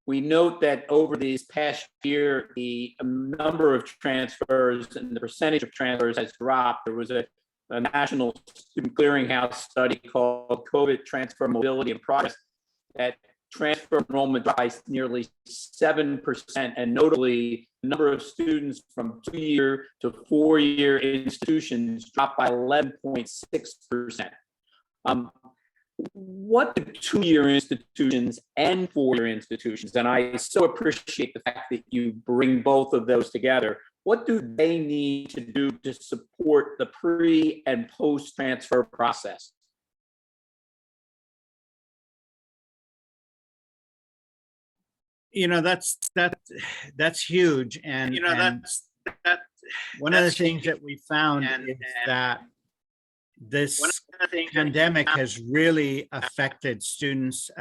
We note that over this past year, the number of transfers and the percentage of transfers has dropped. There was a national student clearinghouse study called COVID Transfer Mobility and Progress that transfer enrollment dropped by nearly 7%, and notably, the number of students from 2-year to 4-year institutions dropped by 11.6%. What do 2-year institutions and 4-year institutions, and I so appreciate the fact that you bring both of those together, what do they need to do to support the pre and post transfer process? That's huge, and one of the things that we found is that this pandemic has really affected students,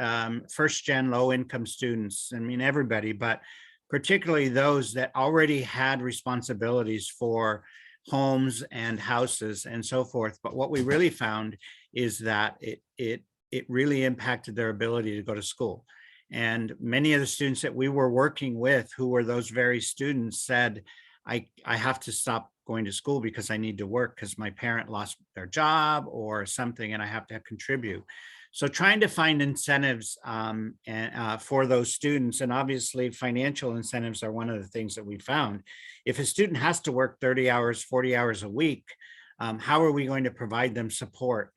first-gen low-income students. I mean, everybody, but particularly those that already had responsibilities for homes and houses and so forth. But what we really found is that it really impacted their ability to go to school. And many of the students that we were working with, who were those very students, said, I have to stop going to school because I need to work because my parent lost their job or something, and I have to contribute. So trying to find incentives for those students, and obviously financial incentives are one of the things that we found. If a student has to work 30 hours, 40 hours a week, how are we going to provide them support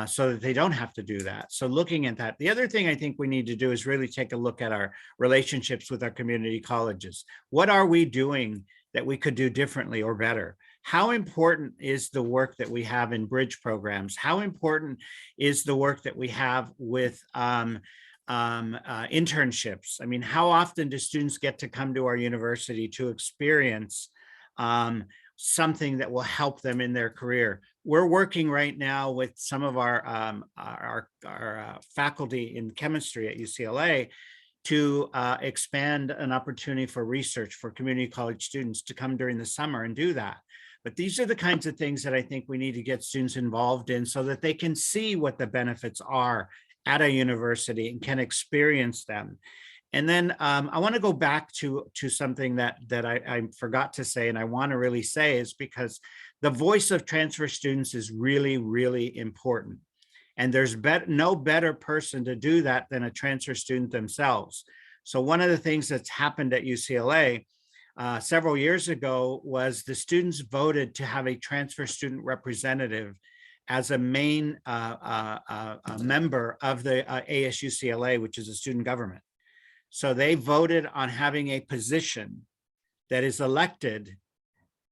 so that they don't have to do that? So looking at that, the other thing I think we need to do is really take a look at our relationships with our community colleges. What are we doing that we could do differently or better? how important is the work that we have in bridge programs? How important is the work that we have with internships? I mean, how often do students get to come to our university to experience something that will help them in their career? We're working right now with some of our faculty in chemistry at UCLA to expand an opportunity for research for community college students to come during the summer and do that. But these are the kinds of things that I think we need to get students involved in so that they can see what the benefits are at a university and can experience them. And then I want to go back to something that I forgot to say, and I want to really say, is because the voice of transfer students is really, really important. And there's no better person to do that than a transfer student themselves. So one of the things that's happened at UCLA several years ago was the students voted to have a transfer student representative as a main member of the ASUCLA, which is a student government. So they voted on having a position that is elected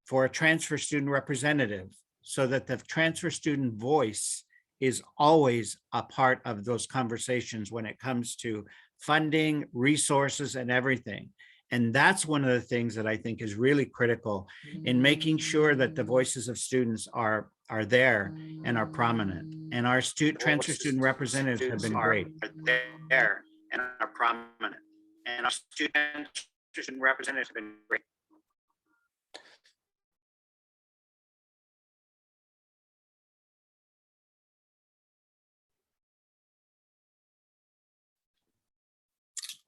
for a transfer student representative so that the transfer student voice is always a part of those conversations when it comes to funding, resources, and everything. And that's one of the things that I think is really critical in making sure that the voices of students are there and are prominent. And our transfer student representatives have been great. Are there and are prominent. And our student representatives have been great.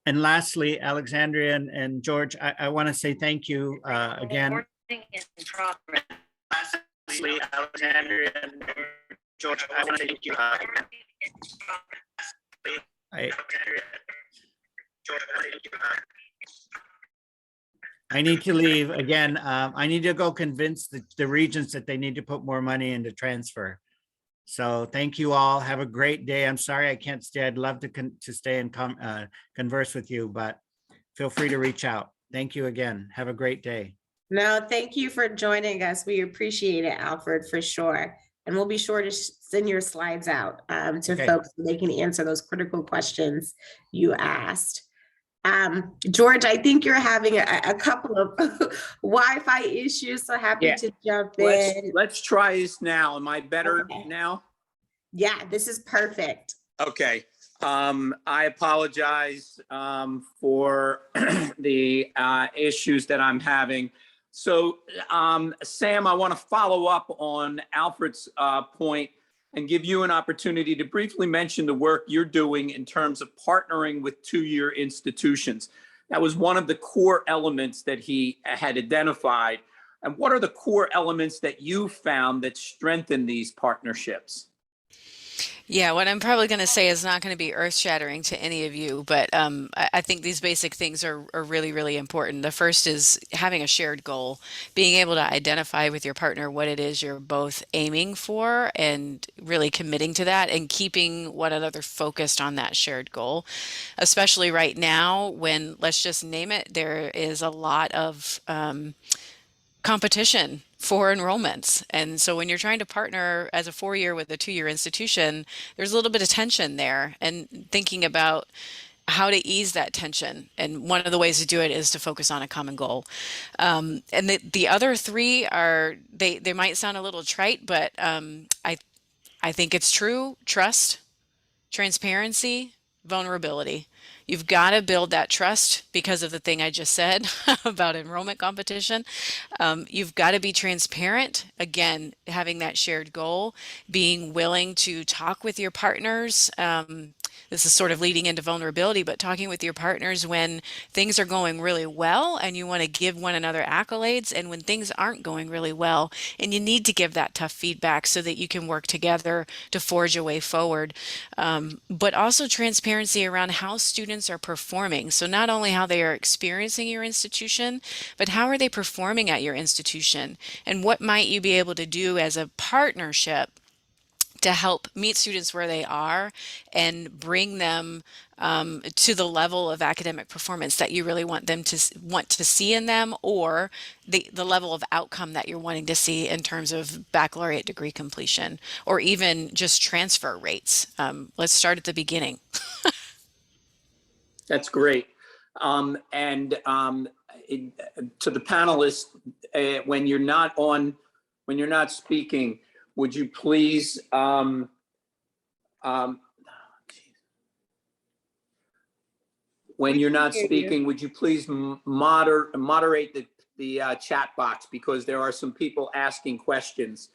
And lastly, Alexandria and George, I want to say thank you again. Lastly, Alexandria and George, I want to thank you. I need to leave again. I need to go convince the regents that they need to put more money into transfer. So thank you all. Have a great day. I'm sorry I can't stay. I'd love to stay and converse with you, but feel free to reach out. Thank you again. Have a great day. No, thank you for joining us. We appreciate it, Alfred, for sure. And we'll be sure to send your slides out to folks so they can answer those critical questions you asked. George, I think you're having a couple of Wi-Fi issues, so happy to jump in. Let's try this now. Am I better now? Yeah, this is perfect. Okay. I apologize for the issues that I'm having. So, Sam, I want to follow up on Alfred's point and give you an opportunity to briefly mention the work you're doing in terms of partnering with two-year institutions. That was one of the core elements that he had identified. And what are the core elements that you found that strengthen these partnerships? Yeah, what I'm probably going to say is not going to be earth-shattering to any of you, but I think these basic things are really, really important. The first is having a shared goal, being able to identify with your partner what it is you're both aiming for and really committing to that and keeping one another focused on that shared goal, especially right now when, let's just name it, there is a lot of competition for enrollments. And so when you're trying to partner as a 4-year with a 2-year institution, there's a little bit of tension there, and thinking about how to ease that tension. And one of the ways to do it is to focus on a common goal. And the other three are, they might sound a little trite, but I think it's true: trust, transparency, vulnerability. You've got to build that trust because of the thing I just said about enrollment competition. You've got to be transparent. Again, having that shared goal, being willing to talk with your partners. This is sort of leading into vulnerability, but talking with your partners when things are going really well and you want to give one another accolades, and when things aren't going really well and you need to give that tough feedback so that you can work together to forge a way forward. But also transparency around how students are performing. So not only how they are experiencing your institution, but how are they performing at your institution? And what might you be able to do as a partnership to help meet students where they are and bring them to the level of academic performance that you really want them to see in them, or the level of outcome that you're wanting to see in terms of baccalaureate degree completion, or even just transfer rates. Let's start at the beginning. That's great. To the panelists, when you're not speaking, would you please when you're not speaking, would you please moderate the chat box, because there are some people asking questions.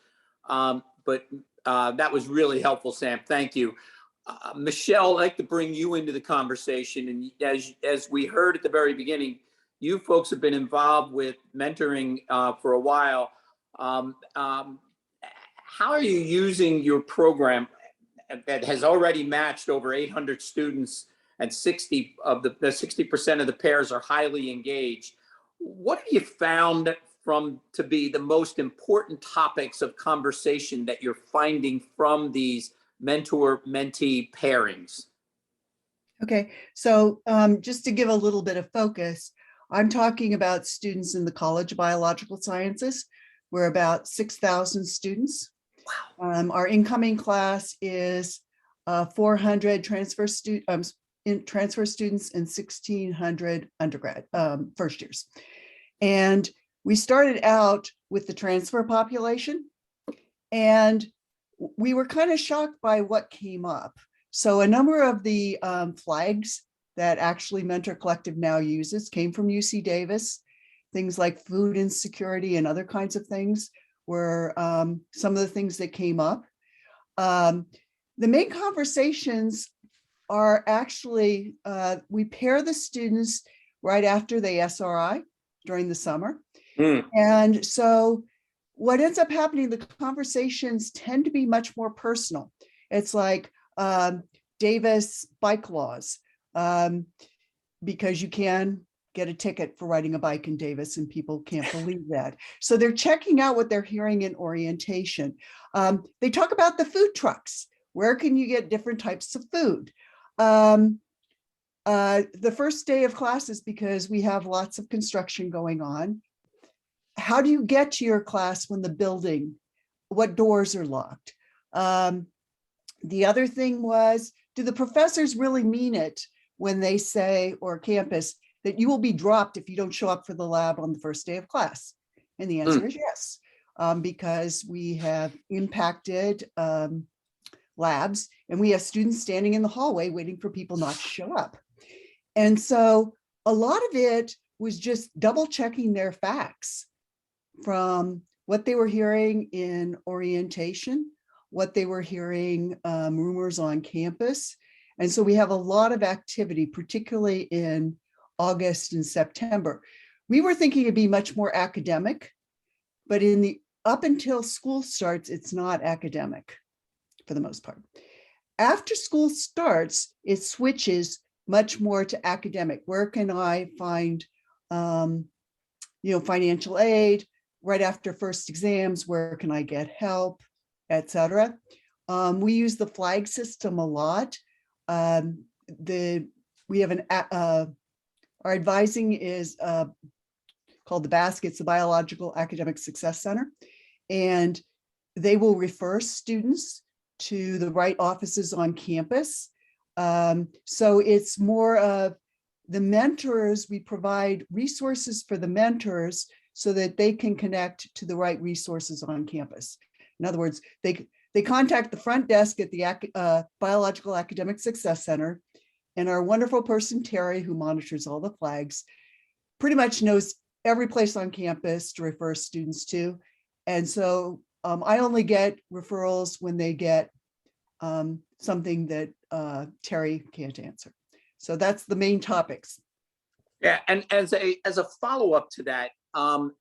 But that was really helpful, Sam. Thank you. Michelle, I'd like to bring you into the conversation. And as we heard at the very beginning, you folks have been involved with mentoring for a while. How are you using your program that has already matched over 800 students, and 60% of the pairs are highly engaged? What have you found to be the most important topics of conversation that you're finding from these mentor-mentee pairings? Okay, so just to give a little bit of focus, I'm talking about students in the College of Biological Sciences. We're about 6,000 students. Wow. Our incoming class is 400 transfer students and 1,600 undergrad first years. And we started out with the transfer population, and we were kind of shocked by what came up. So a number of the flags that actually Mentor Collective now uses came from UC Davis. Things like food insecurity and other kinds of things were some of the things that came up. The main conversations are actually, we pair the students right after they SRI during the summer. And so what ends up happening, the conversations tend to be much more personal. It's like Davis bike laws, because you can get a ticket for riding a bike in Davis, and people can't believe that. So they're checking out what they're hearing in orientation. They talk about the food trucks. Where can you get different types of food? The first day of classes, because we have lots of construction going on, how do you get to your class when the building, what doors are locked? The other thing was, do the professors really mean it when they say, or campus, that you will be dropped if you don't show up for the lab on the first day of class? And the answer is yes, because we have impacted labs, and we have students standing in the hallway waiting for people not to show up. And so a lot of it was just double checking their facts from what they were hearing in orientation, what they were hearing rumors on campus. And so we have a lot of activity, particularly in August and September. We were thinking it'd be much more academic, but up until school starts, it's not academic for the most part. After school starts, it switches much more to academic. Where can I find financial aid? Right after first exams, where can I get help, etc. We use the flag system a lot. We have our advising is called the Baskets, the Biological Academic Success Center, and they will refer students to the right offices on campus. So it's more of the mentors. We provide resources for the mentors so that they can connect to the right resources on campus. In other words, they contact the front desk at the Biological Academic Success Center, and our wonderful person, Terry, who monitors all the flags, pretty much knows every place on campus to refer students to. And so I only get referrals when they get something that Terry can't answer. So that's the main topics. Yeah, and as a follow-up to that, how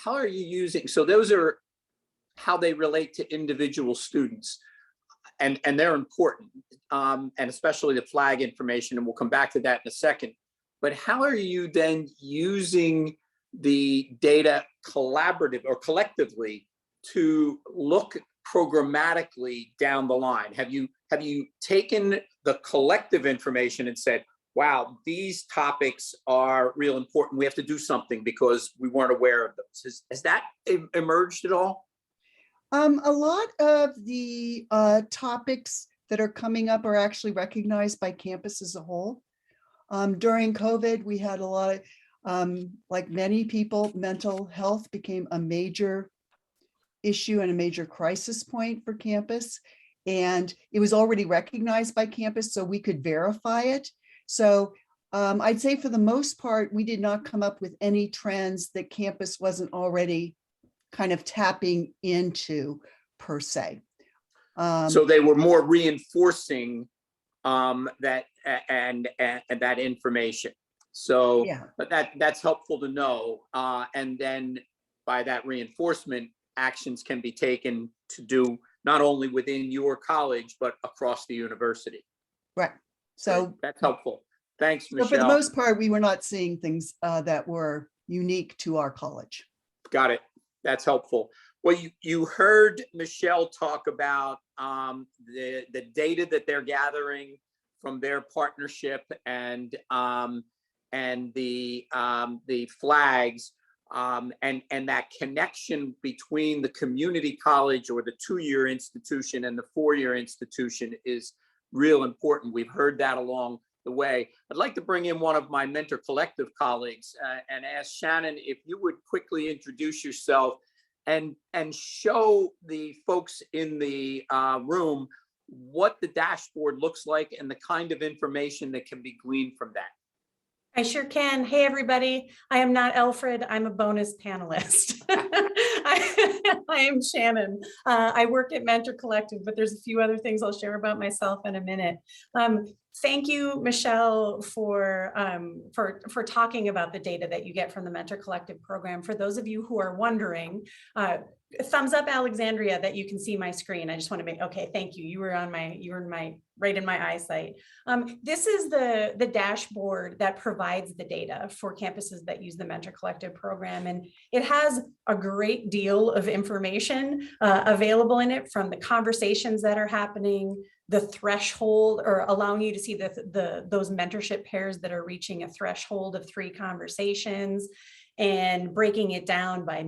are you using, so those are how they relate to individual students, and they're important, and especially the flag information, and we'll come back to that in a second. But how are you then using the data collaborative or collectively to look programmatically down the line? Have you taken the collective information and said, wow, these topics are real important. We have to do something because we weren't aware of those. Has that emerged at all? A lot of the topics that are coming up are actually recognized by campus as a whole. During COVID, we had a lot of, like many people, mental health became a major issue and a major crisis point for campus. And it was already recognized by campus, so we could verify it. So I'd say for the most part, we did not come up with any trends that campus wasn't already kind of tapping into per se. So they were more reinforcing that and that information. So Yeah. but that's helpful to know. And then by that reinforcement, actions can be taken to do not only within your college, but across the university. Right. So great. That's helpful. Thanks, Michelle. So for the most part, we were not seeing things that were unique to our college. Got it. That's helpful. Well, you heard Michelle talk about the data that they're gathering from their partnership and the flags and that connection between the community college or the 2-year institution and the 4-year institution is real important. We've heard that along the way. I'd like to bring in one of my Mentor Collective colleagues and ask Shannon if you would quickly introduce yourself and show the folks in the room what the dashboard looks like and the kind of information that can be gleaned from that. I sure can. Hey, everybody. I am not Alfred. I'm a bonus panelist. I am Shannon. I work at Mentor Collective, but there's a few other things I'll share about myself in a minute. Thank you, Michelle, for talking about the data that you get from the Mentor Collective program. For those of you who are wondering, thumbs up, Alexandria, that you can see my screen. I just want to make, okay, thank you. You were right in my eyesight. This is the dashboard that provides the data for campuses that use the Mentor Collective program. And it has a great deal of information available in it, from the conversations that are happening, the threshold, or allowing you to see those mentorship pairs that are reaching a threshold of 3 conversations, and breaking it down by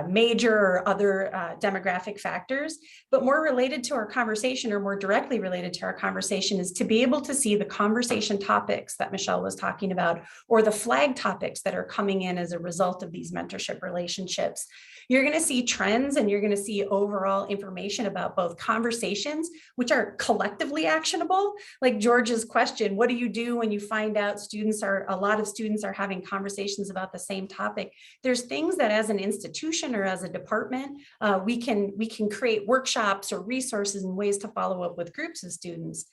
major or other demographic factors. But more related to our conversation, or more directly related to our conversation, is to be able to see the conversation topics that Michelle was talking about, or the flag topics that are coming in as a result of these mentorship relationships. You're going to see trends, and you're going to see overall information about both conversations, which are collectively actionable. Like George's question, what do you do when you find out a lot of students are having conversations about the same topic? There's things that as an institution or as a department, we can create workshops or resources and ways to follow up with groups of students.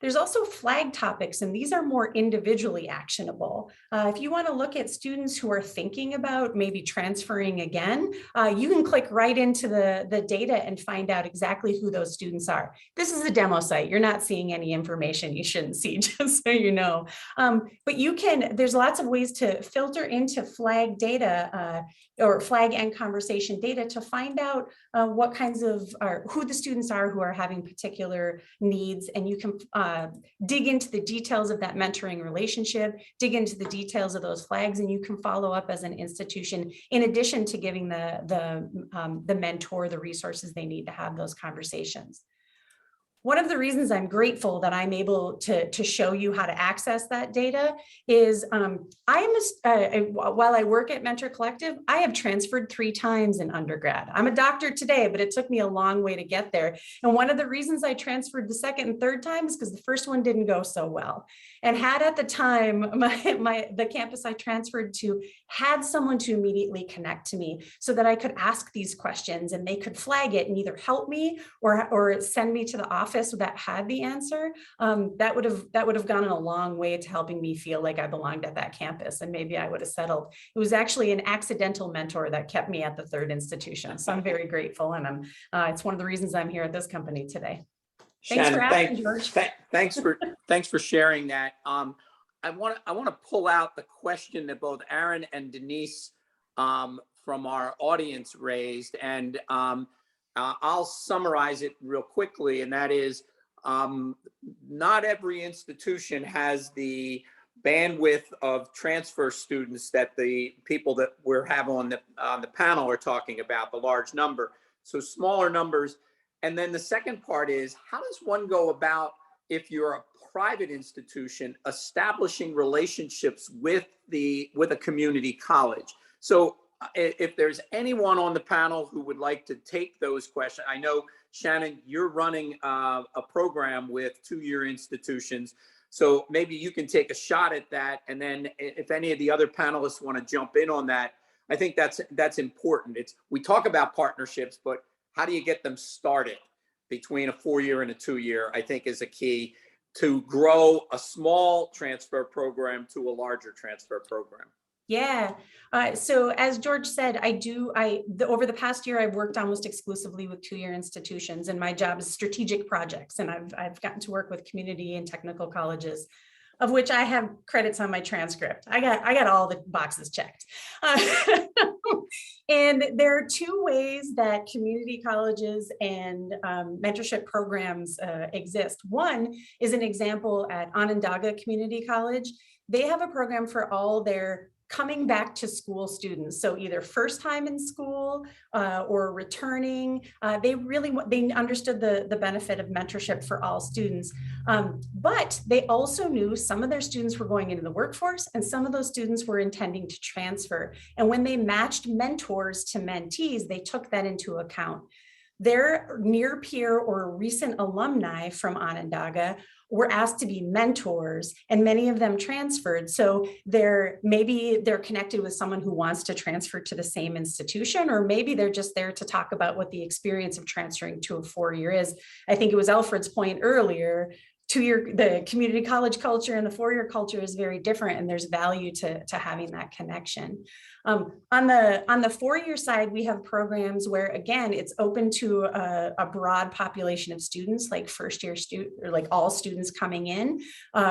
There's also flag topics, and these are more individually actionable. If you want to look at students who are thinking about maybe transferring again, you can click right into the data and find out exactly who those students are. This is a demo site. You're not seeing any information you shouldn't see, just so you know. But there's lots of ways to filter into flag data or flag and conversation data to find out what kinds of, who the students are who are having particular needs. And you can dig into the details of that mentoring relationship, dig into the details of those flags, and you can follow up as an institution, in addition to giving the mentor the resources they need to have those conversations. One of the reasons I'm grateful that I'm able to show you how to access that data is while I work at Mentor Collective, I have transferred 3 times in undergrad. I'm a doctor today, but it took me a long way to get there. And one of the reasons I transferred the second and third time is because the first one didn't go so well. And had at the time, the campus I transferred to had someone to immediately connect to me so that I could ask these questions, and they could flag it and either help me or send me to the office that had the answer, that would have gone a long way to helping me feel like I belonged at that campus, and maybe I would have settled. It was actually an accidental mentor that kept me at the 3rd institution. So I'm very grateful, and it's one of the reasons I'm here at this company today. Thanks Shannon, for asking, George. thanks for sharing that. I want to pull out the question that both Aaron and Denise from our audience raised, and I'll summarize it real quickly, and that is not every institution has the bandwidth of transfer students that the people that we're having on the panel are talking about, the large number. So smaller numbers. And then the second part is, how does one go about, if you're a private institution, establishing relationships with a community college? So if there's anyone on the panel who would like to take those questions, I know, Shannon, you're running a program with two-year institutions. So maybe you can take a shot at that. And then if any of the other panelists want to jump in on that, I think that's important. We talk about partnerships, but how do you get them started between a 4-year and a 2-year, I think is a key to grow a small transfer program to a larger transfer program. Yeah. So as George said, over the past year, I've worked almost exclusively with two-year institutions, and my job is strategic projects. And I've gotten to work with community and technical colleges, of which I have credits on my transcript. I got all the boxes checked. And there are two ways that community colleges and mentorship programs exist. One is an example at Onondaga Community College. They have a program for all their coming back to school students. So either first time in school or returning. They understood the benefit of mentorship for all students. But they also knew some of their students were going into the workforce and some of those students were intending to transfer. And when they matched mentors to mentees, they took that into account. Their near peer or recent alumni from Onondaga were asked to be mentors, and many of them transferred. So maybe they're connected with someone who wants to transfer to the same institution, or maybe they're just there to talk about what the experience of transferring to a 4-year is. I think it was Alfred's point earlier, the community college culture and the 4-year culture is very different, and there's value to having that connection. On the 4-year side, we have programs where, again, it's open to a broad population of students, like first-year students, or like all students coming in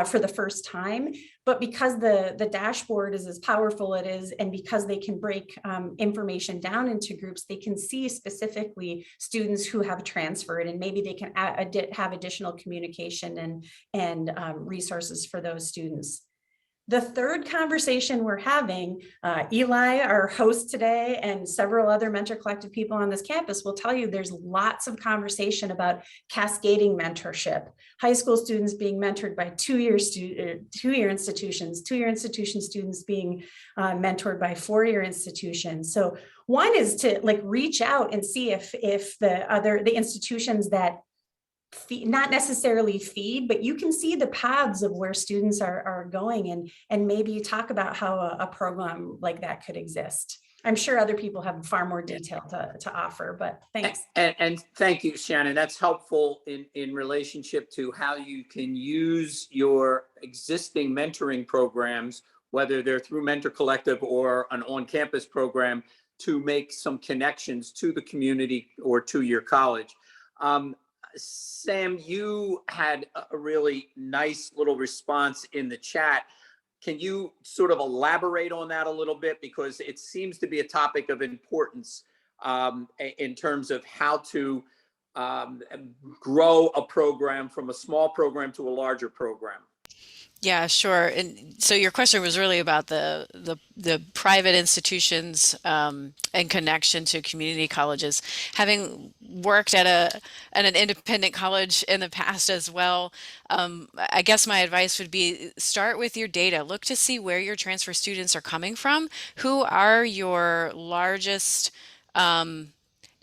for the first time. But because the dashboard is as powerful it is, and because they can break information down into groups, they can see specifically students who have transferred, and maybe they can have additional communication and resources for those students. The third conversation we're having, Eli, our host today, and several other Mentor Collective people on this campus will tell you there's lots of conversation about cascading mentorship. High school students being mentored by two-year institutions, two-year institution students being mentored by 4-year institutions. So one is to reach out and see if the institutions that not necessarily feed, but you can see the paths of where students are going, and maybe talk about how a program like that could exist. I'm sure other people have far more detail to offer, but thanks. And thank you, Shannon. That's helpful in relationship to how you can use your existing mentoring programs, whether they're through Mentor Collective or an on-campus program, to make some connections to the community or to your college. Sam, you had a really nice little response in the chat. Can you sort of elaborate on that a little bit? Because it seems to be a topic of importance in terms of how to grow a program from a small program to a larger program. Yeah, sure. And so your question was really about the private institutions and connection to community colleges. Having worked at an independent college in the past as well, I guess my advice would be start with your data. Look to see where your transfer students are coming from. Who are your largest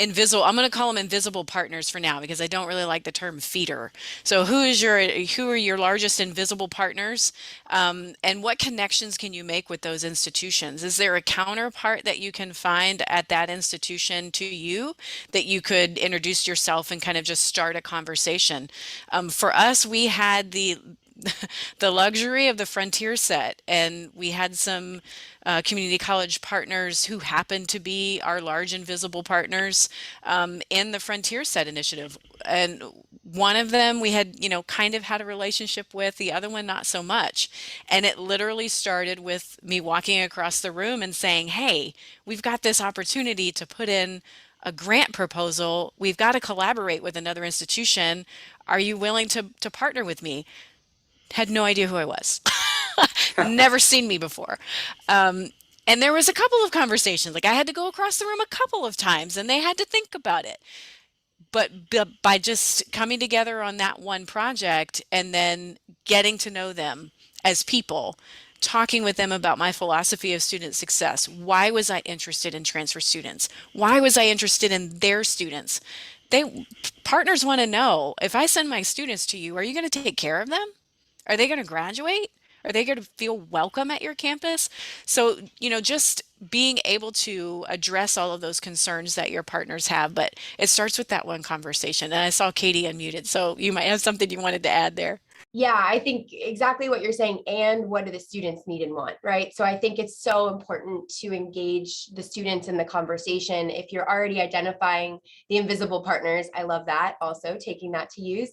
I'm going to call them invisible partners for now, because I don't really like the term feeder. So who are your largest invisible partners, and what connections can you make with those institutions? Is there a counterpart that you can find at that institution to you that you could introduce yourself and kind of just start a conversation? For us, we had the luxury of the Frontier Set, and we had some community college partners who happened to be our large invisible partners in the Frontier Set initiative. And one of them we had, kind of had a relationship with, the other one not so much. And it literally started with me walking across the room and saying, hey, we've got this opportunity to put in a grant proposal. We've got to collaborate with another institution. Are you willing to partner with me? Had no idea who I was. Never seen me before. And there was a couple of conversations, like I had to go across the room a couple of times and they had to think about it. But by just coming together on that one project and then getting to know them as people, talking with them about my philosophy of student success. Why was I interested in transfer students? Why was I interested in their students? Partners want to know, if I send my students to you, are you going to take care of them? Are they going to graduate? Are they going to feel welcome at your campus? So, just being able to address all of those concerns that your partners have, but it starts with that one conversation. And I saw Katie unmuted, so you might have something you wanted to add there. Yeah, I think exactly what you're saying. And what do the students need and want, right? So I think it's so important to engage the students in the conversation. If you're already identifying the invisible partners, I love that, also taking that to use.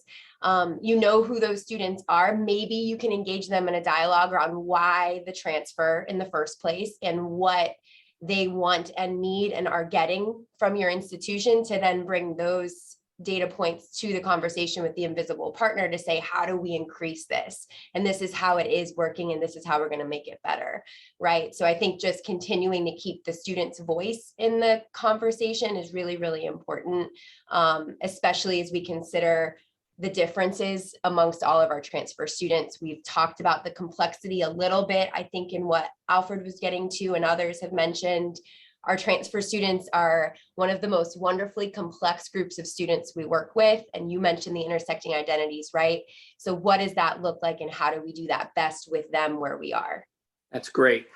You know who those students are. Maybe you can engage them in a dialogue around why the transfer in the first place and what they want and need and are getting from your institution, to then bring those data points to the conversation with the invisible partner to say, how do we increase this? And this is how it is working, and this is how we're going to make it better, right? So I think just continuing to keep the student's voice in the conversation is really, really important, especially as we consider the differences amongst all of our transfer students. We've talked about the complexity a little bit, I think, in what Alfred was getting to and others have mentioned. Our transfer students are one of the most wonderfully complex groups of students we work with. And you mentioned the intersecting identities, right? So what does that look like, and how do we do that best with them where we are? That's great.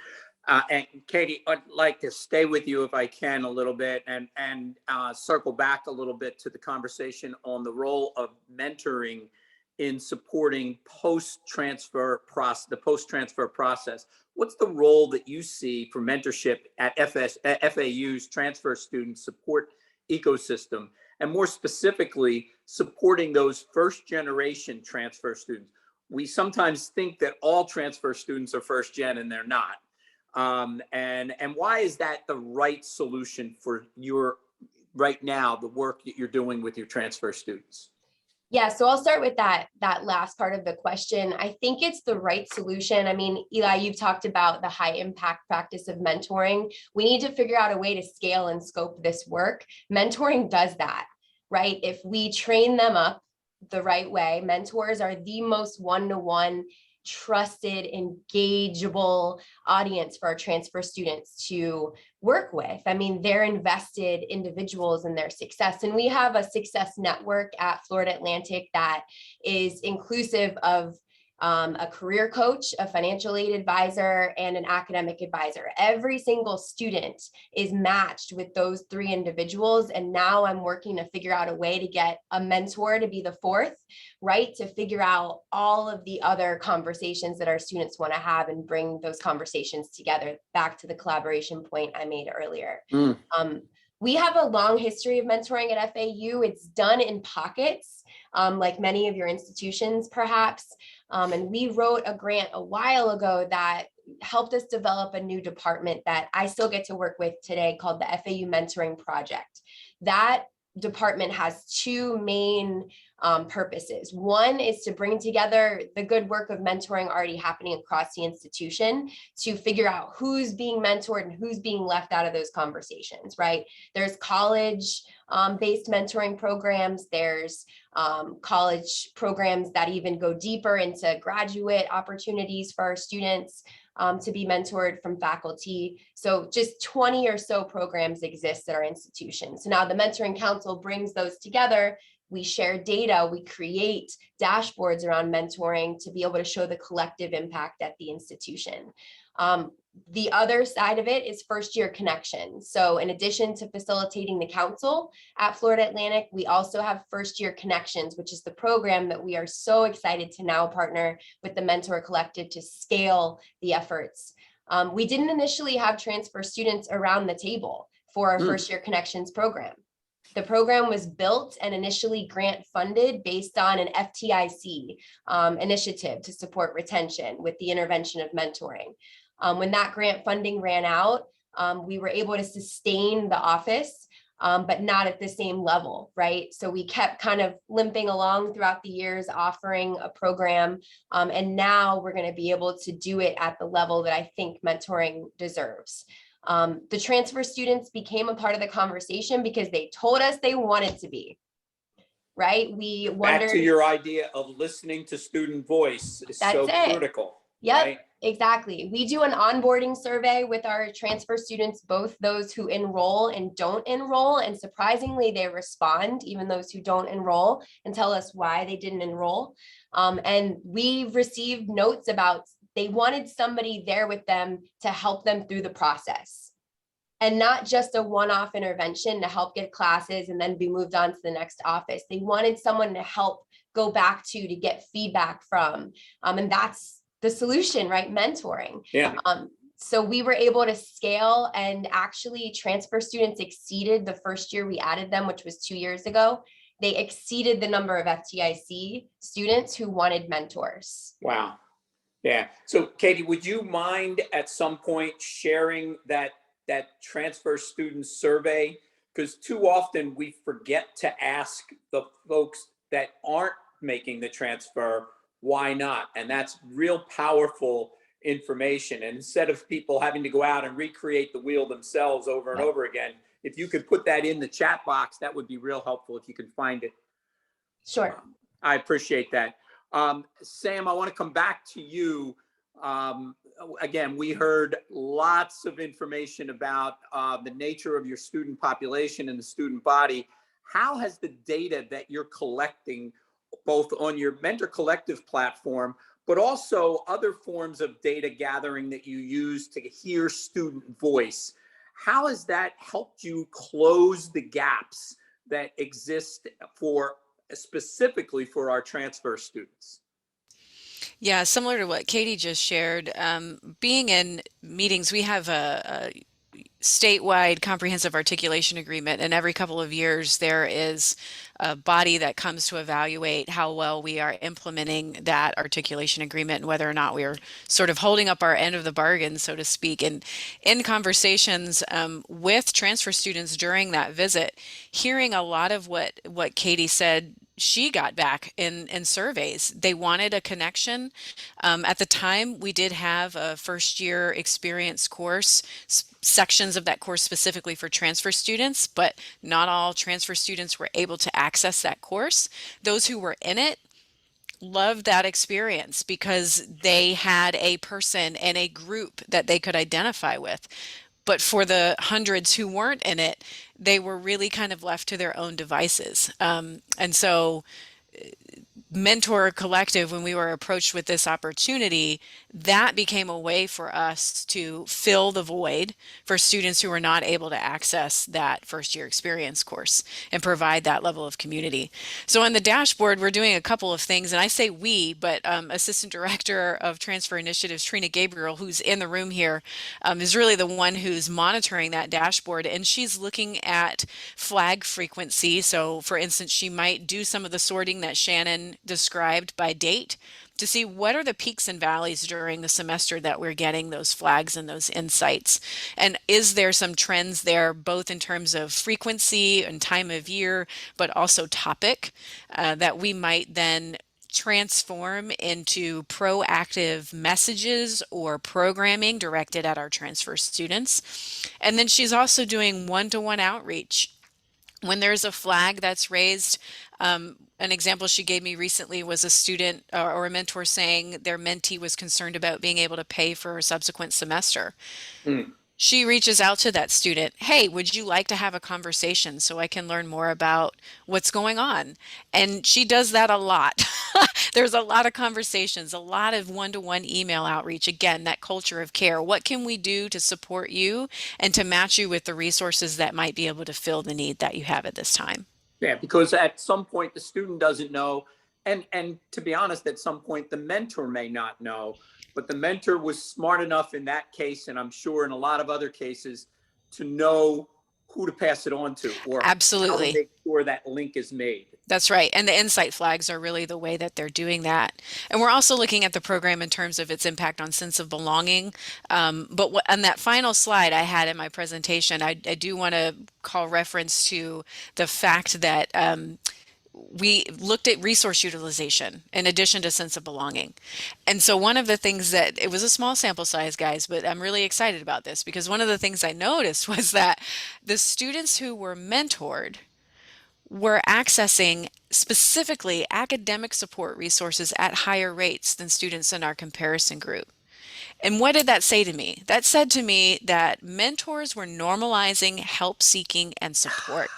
And Katie, I'd like to stay with you if I can a little bit and circle back a little bit to the conversation on the role of mentoring in supporting the post-transfer process. What's the role that you see for mentorship at FAU's transfer student support ecosystem, and more specifically, supporting those first generation transfer students? We sometimes think that all transfer students are first gen, and they're not. And why is that the right solution for your right now, the work that you're doing with your transfer students? Yeah, so I'll start with that last part of the question. I think it's the right solution. I mean, Eli, you've talked about the high impact practice of mentoring. We need to figure out a way to scale and scope this work. Mentoring does that, right? If we train them up the right way, mentors are the most one-to-one trusted, engageable audience for our transfer students to work with. I mean, they're invested individuals in their success. And we have a success network at Florida Atlantic that is inclusive of a career coach, a financial aid advisor, and an academic advisor. Every single student is matched with those three individuals. And now I'm working to figure out a way to get a mentor to be the fourth, right? To figure out all of the other conversations that our students want to have and bring those conversations together, back to the collaboration point I made earlier. We have a long history of mentoring at FAU. It's done in pockets, like many of your institutions, perhaps. And we wrote a grant a while ago that helped us develop a new department that I still get to work with today, called the FAU Mentoring Project. That department has two main purposes. One is to bring together the good work of mentoring already happening across the institution, to figure out who's being mentored and who's being left out of those conversations, right? There's college based mentoring programs. There's college programs that even go deeper into graduate opportunities for our students to be mentored from faculty. So just 20 or so programs exist at our institution. So now the Mentoring Council brings those together. We share data, we create dashboards around mentoring to be able to show the collective impact at the institution. The other side of it is first year connections. So in addition to facilitating the council at Florida Atlantic, we also have first year connections, which is the program that we are so excited to now partner with the Mentor Collective to scale the efforts. We didn't initially have transfer students around the table for our first year connections program. The program was built and initially grant funded based on an FTIC initiative to support retention with the intervention of mentoring. When that grant funding ran out, we were able to sustain the office but not at the same level, right? So we kept kind of limping along throughout the years, offering a program. And now we're going to be able to do it at the level that I think mentoring deserves. The transfer students became a part of the conversation because they told us they wanted to be, right? We wondered. Back to your idea of listening to student voice is so critical. Yep, right? Exactly. We do an onboarding survey with our transfer students, both those who enroll and don't enroll. And surprisingly, they respond, even those who don't enroll, and tell us why they didn't enroll. And we've received notes about they wanted somebody there with them to help them through the process. And not just a one-off intervention to help get classes and then be moved on to the next office. They wanted someone to help go back to get feedback from. And that's the solution, right? Mentoring. Yeah. So we were able to scale, and actually transfer students exceeded the first year we added them, which was 2 years ago. They exceeded the number of FTIC students who wanted mentors. Wow. Yeah. So Katie, would you mind at some point sharing that transfer student survey? Because too often we forget to ask the folks that aren't making the transfer, why not? And that's real powerful information. And instead of people having to go out and recreate the wheel themselves over and over again, if you could put that in the chat box, that would be real helpful if you can find it. Sure. I appreciate that. Sam, I want to come back to you. Again, we heard lots of information about the nature of your student population and the student body. How has the data that you're collecting, both on your Mentor Collective platform, but also other forms of data gathering that you use to hear student voice, how has that helped you close the gaps that exist specifically for our transfer students? Yeah, similar to what Katie just shared, being in meetings, we have a statewide comprehensive articulation agreement, and every couple of years there is a body that comes to evaluate how well we are implementing that articulation agreement and whether or not we are sort of holding up our end of the bargain, so to speak. And in conversations with transfer students during that visit, hearing a lot of what Katie said she got back in surveys. They wanted a connection. At the time, we did have a first year experience course, sections of that course specifically for transfer students, but not all transfer students were able to access that course. Those who were in it loved that experience because they had a person and a group that they could identify with. But for the hundreds who weren't in it, they were really kind of left to their own devices. And so Mentor Collective, when we were approached with this opportunity, that became a way for us to fill the void for students who were not able to access that first year experience course and provide that level of community. So on the dashboard, we're doing a couple of things, and I say we, but Assistant Director of Transfer Initiatives, Trina Gabriel, who's in the room here, is really the one who's monitoring that dashboard, and she's looking at flag frequency. So for instance, she might do some of the sorting that Shannon described by date to see what are the peaks and valleys during the semester that we're getting those flags and those insights. And is there some trends there, both in terms of frequency and time of year, but also topic that we might then transform into proactive messages or programming directed at our transfer students. And then she's also doing one-to-one outreach. When there's a flag that's raised, an example she gave me recently was a student or a mentor saying their mentee was concerned about being able to pay for a subsequent semester. She reaches out to that student, hey, would you like to have a conversation so I can learn more about what's going on? And she does that a lot. There's a lot of conversations, a lot of one-to-one email outreach. Again, that culture of care. What can we do to support you and to match you with the resources that might be able to fill the need that you have at this time? Yeah, because at some point the student doesn't know, and to be honest, at some point the mentor may not know, but the mentor was smart enough in that case, and I'm sure in a lot of other cases, to know who to pass it on to, or Absolutely. how to make sure that link is made. That's right. And the insight flags are really the way that they're doing that. And we're also looking at the program in terms of its impact on sense of belonging. But on that final slide I had in my presentation, I do want to call reference to the fact that we looked at resource utilization in addition to sense of belonging. And so one of the things that, it was a small sample size, guys, but I'm really excited about this because one of the things I noticed was that the students who were mentored were accessing specifically academic support resources at higher rates than students in our comparison group. And what did that say to me? That said to me that mentors were normalizing help seeking and support.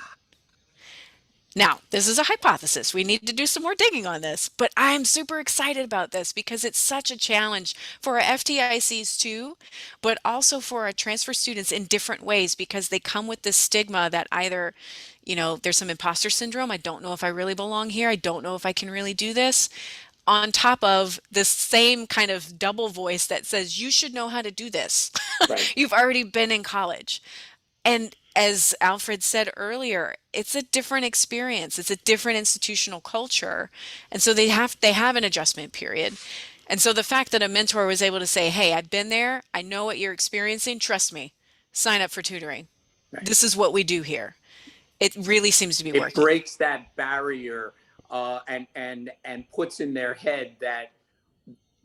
Now, this is a hypothesis. We need to do some more digging on this, but I'm super excited about this because it's such a challenge for our FTICs too, but also for our transfer students in different ways because they come with this stigma that either, you know, there's some imposter syndrome. I don't know if I really belong here. I don't know if I can really do this. On top of this same kind of double voice that says, you should know how to do this. Right. You've already been in college. And as Alfred said earlier, it's a different experience. It's a different institutional culture. And so they have an adjustment period. And so the fact that a mentor was able to say, hey, I've been there. I know what you're experiencing. Trust me, sign up for tutoring. Right. This is what we do here. It really seems to be working. It breaks that barrier and puts in their head that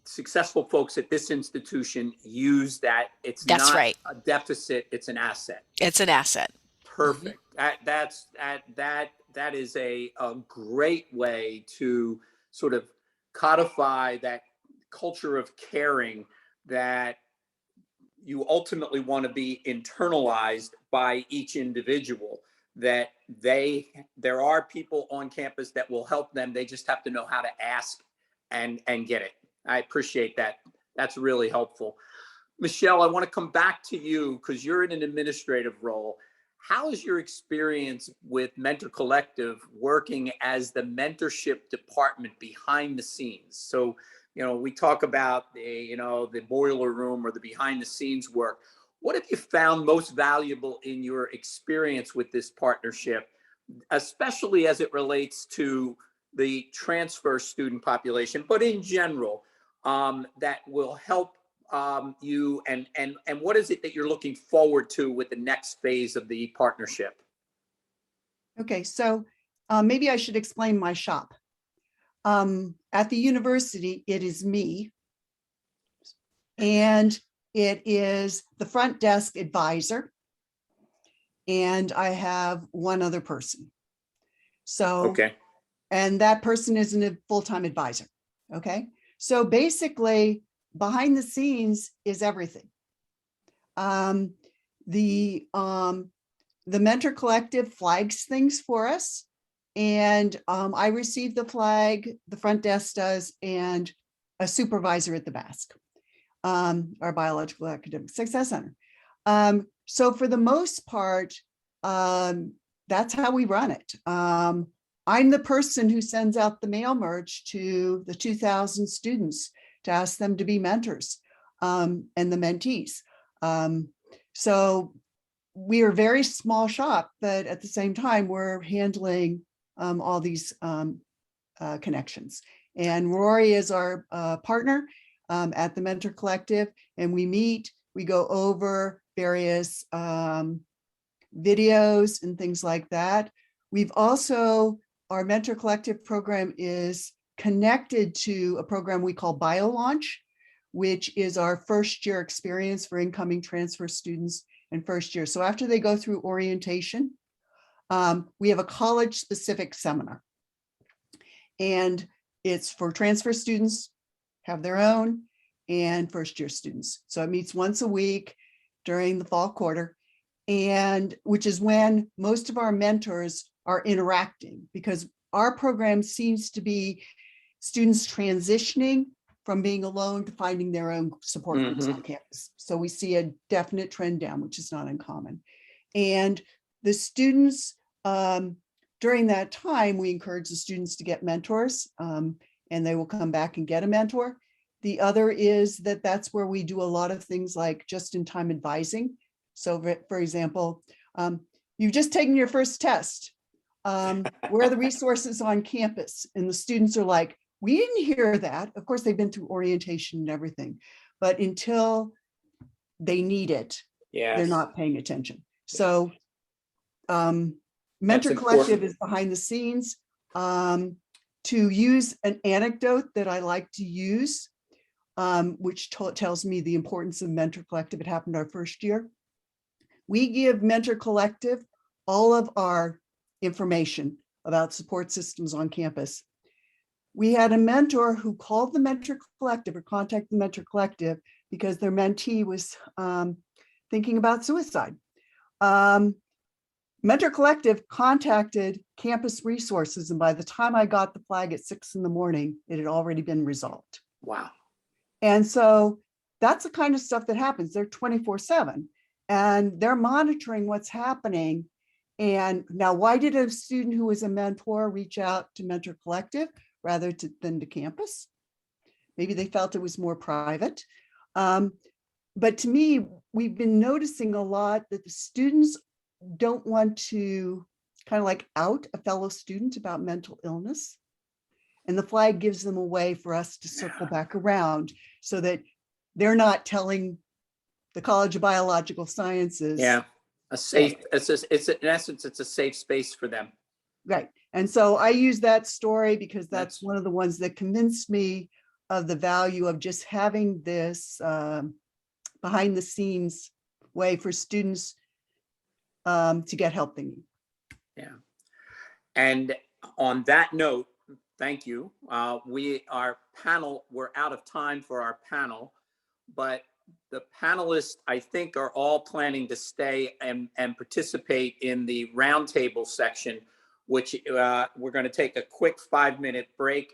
successful folks at this institution use that. That's not right. A deficit, it's an asset. It's an asset. Perfect. That is a great way to sort of codify that culture of caring that you ultimately want to be internalized by each individual, that there are people on campus that will help them. They just have to know how to ask and get it. I appreciate that. That's really helpful. Michelle, I want to come back to you because you're in an administrative role. How is your experience with Mentor Collective working as the mentorship department behind the scenes? So, you know, we talk about the boiler room or the behind the scenes work. What have you found most valuable in your experience with this partnership, especially as it relates to the transfer student population, but in general, that will help you, and what is it that you're looking forward to with the next phase of the partnership? Okay, so maybe I should explain my shop. At the university, it is me, and it is the front desk advisor, and I have one other person. So, okay. And that person isn't a full-time advisor. Okay, so basically, behind the scenes is everything. The Mentor Collective flags things for us, and I receive the flag, the front desk does, and a supervisor at the BASC, our Biological Academic Success Center. So for the most part, that's how we run it. I'm the person who sends out the mail merge to the 2,000 students to ask them to be mentors, and the mentees. So we are a very small shop, but at the same time, we're handling all these connections. And Rory is our partner at the Mentor Collective, and we meet, we go over various videos and things like that. We've also, our Mentor Collective program is connected to a program we call Bio Launch, which is our first year experience for incoming transfer students in first year. So after they go through orientation, we have a college specific seminar, and it's for transfer students, have their own, and first year students. So it meets once a week during the fall quarter, and which is when most of our mentors are interacting, because our program seems to be students transitioning from being alone to finding their own support groups on campus. So we see a definite trend down, which is not uncommon. And the students, during that time, we encourage the students to get mentors, and they will come back and get a mentor. The other is that that's where we do a lot of things like just-in-time advising. So for example, you've just taken your first test. Where are the resources on campus? And the students are like, we didn't hear that. Of course, they've been through orientation and everything, but until they need it, they're not paying attention. So Mentor Collective is behind the scenes. To use an anecdote that I like to use, which tells me the importance of Mentor Collective. It happened our first year. We give Mentor Collective all of our information about support systems on campus. We had a mentor who called the Mentor Collective or contacted the Mentor Collective because their mentee was thinking about suicide. Mentor Collective contacted campus resources, and by the time I got the flag at 6 in the morning, it had already been resolved. Wow. And so that's the kind of stuff that happens. They're 24/7 and they're monitoring what's happening. And now, why did a student who was a mentor reach out to Mentor Collective rather than to campus? Maybe they felt it was more private. But to me, we've been noticing a lot that the students don't want to kind of like out a fellow student about mental illness. And the flag gives them a way for us to circle back around so that they're not telling the College of Biological Sciences. Yeah, a safe, it's in essence, it's a safe space for them. Right. And so I use that story because that's one of the ones that convinced me of the value of just having this behind the scenes way for students to get help they need. Yeah. And on that note, thank you. Our panel, we're out of time for our panel, but the panelists, I think, are all planning to stay and participate in the roundtable section, which we're going to take a quick 5-minute break.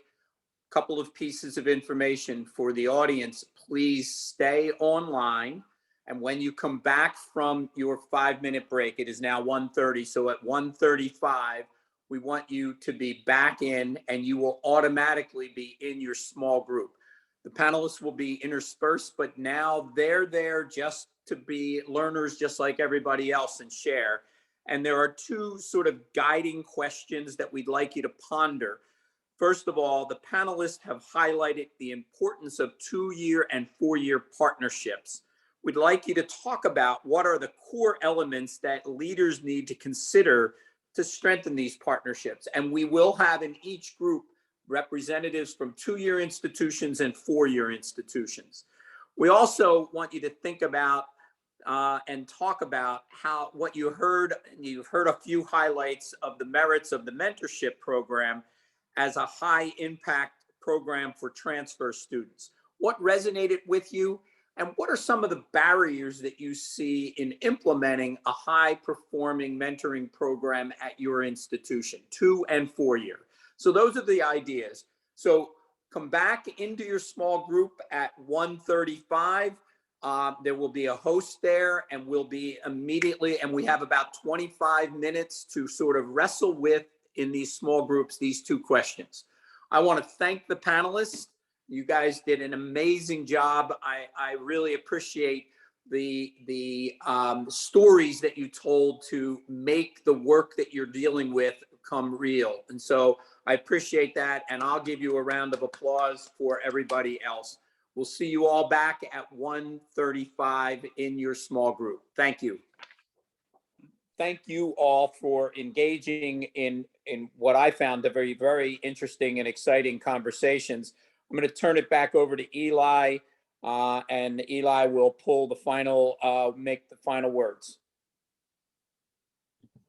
Couple of pieces of information for the audience. Please stay online. And when you come back from your 5-minute break, it is now 1:30. So at 1:35, we want you to be back in and you will automatically be in your small group. The panelists will be interspersed, but now they're there just to be learners just like everybody else and share. And there are two sort of guiding questions that we'd like you to ponder. First of all, the panelists have highlighted the importance of 2-year and 4-year partnerships. We'd like you to talk about what are the core elements that leaders need to consider to strengthen these partnerships. And we will have in each group representatives from 2-year institutions and 4-year institutions. We also want you to think about and talk about what you heard. You've heard a few highlights of the merits of the mentorship program as a high impact program for transfer students. What resonated with you? And what are some of the barriers that you see in implementing a high performing mentoring program at your institution, 2- and 4-year? So those are the ideas. So come back into your small group at 1:35. There will be a host there and we'll be immediately, and we have about 25 minutes to sort of wrestle with in these small groups, these two questions. I want to thank the panelists. You guys did an amazing job. I really appreciate the stories that you told to make the work that you're dealing with come real. And so I appreciate that. And I'll give you a round of applause for everybody else. We'll see you all back at 1:35 in your small group. Thank you. Thank you all for engaging in what I found a very, very interesting and exciting conversations. I'm going to turn it back over to Eli, and Eli will pull the final, make the final words.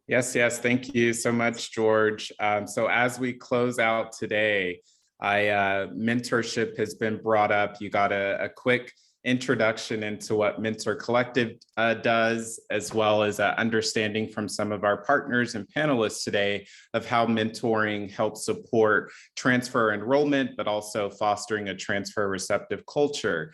Yes. Thank you so much, George. So as we close out today, mentorship has been brought up. You got a quick introduction into what Mentor Collective does, as well as understanding from some of our partners and panelists today of how mentoring helps support transfer enrollment, but also fostering a transfer receptive culture.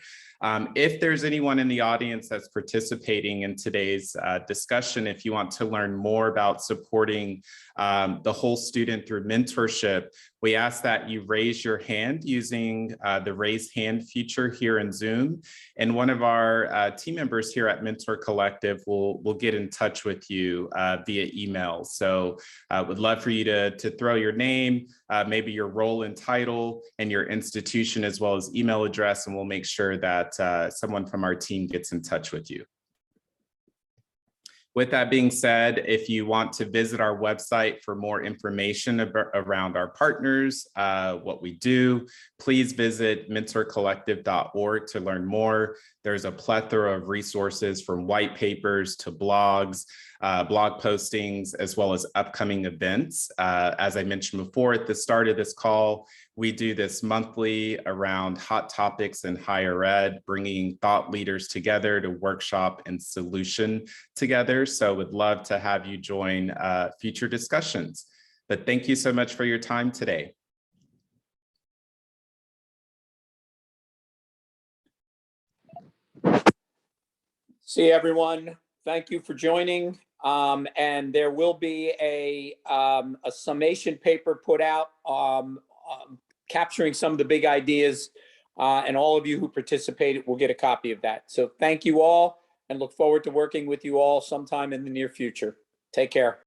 If there's anyone in the audience that's participating in today's discussion, if you want to learn more about supporting the whole student through mentorship, We ask that you raise your hand using the raise hand feature here in Zoom. And one of our team members here at Mentor Collective will get in touch with you via email. So would love for you to throw your name, maybe your role and title, and your institution, as well as email address, and we'll make sure that someone from our team gets in touch with you. With that being said, if you want to visit our website for more information around our partners, what we do, please visit mentorcollective.org to learn more. There's a plethora of resources from white papers to blogs, blog postings, as well as upcoming events. As I mentioned before at the start of this call, we do this monthly around hot topics in higher ed, bringing thought leaders together to workshop and solution together. So would love to have you join future discussions. But thank you so much for your time today. See everyone. Thank you for joining. And there will be a summation paper put out capturing some of the big ideas, and all of you who participated will get a copy of that. So thank you all, and look forward to working with you all sometime in the near future. Take care.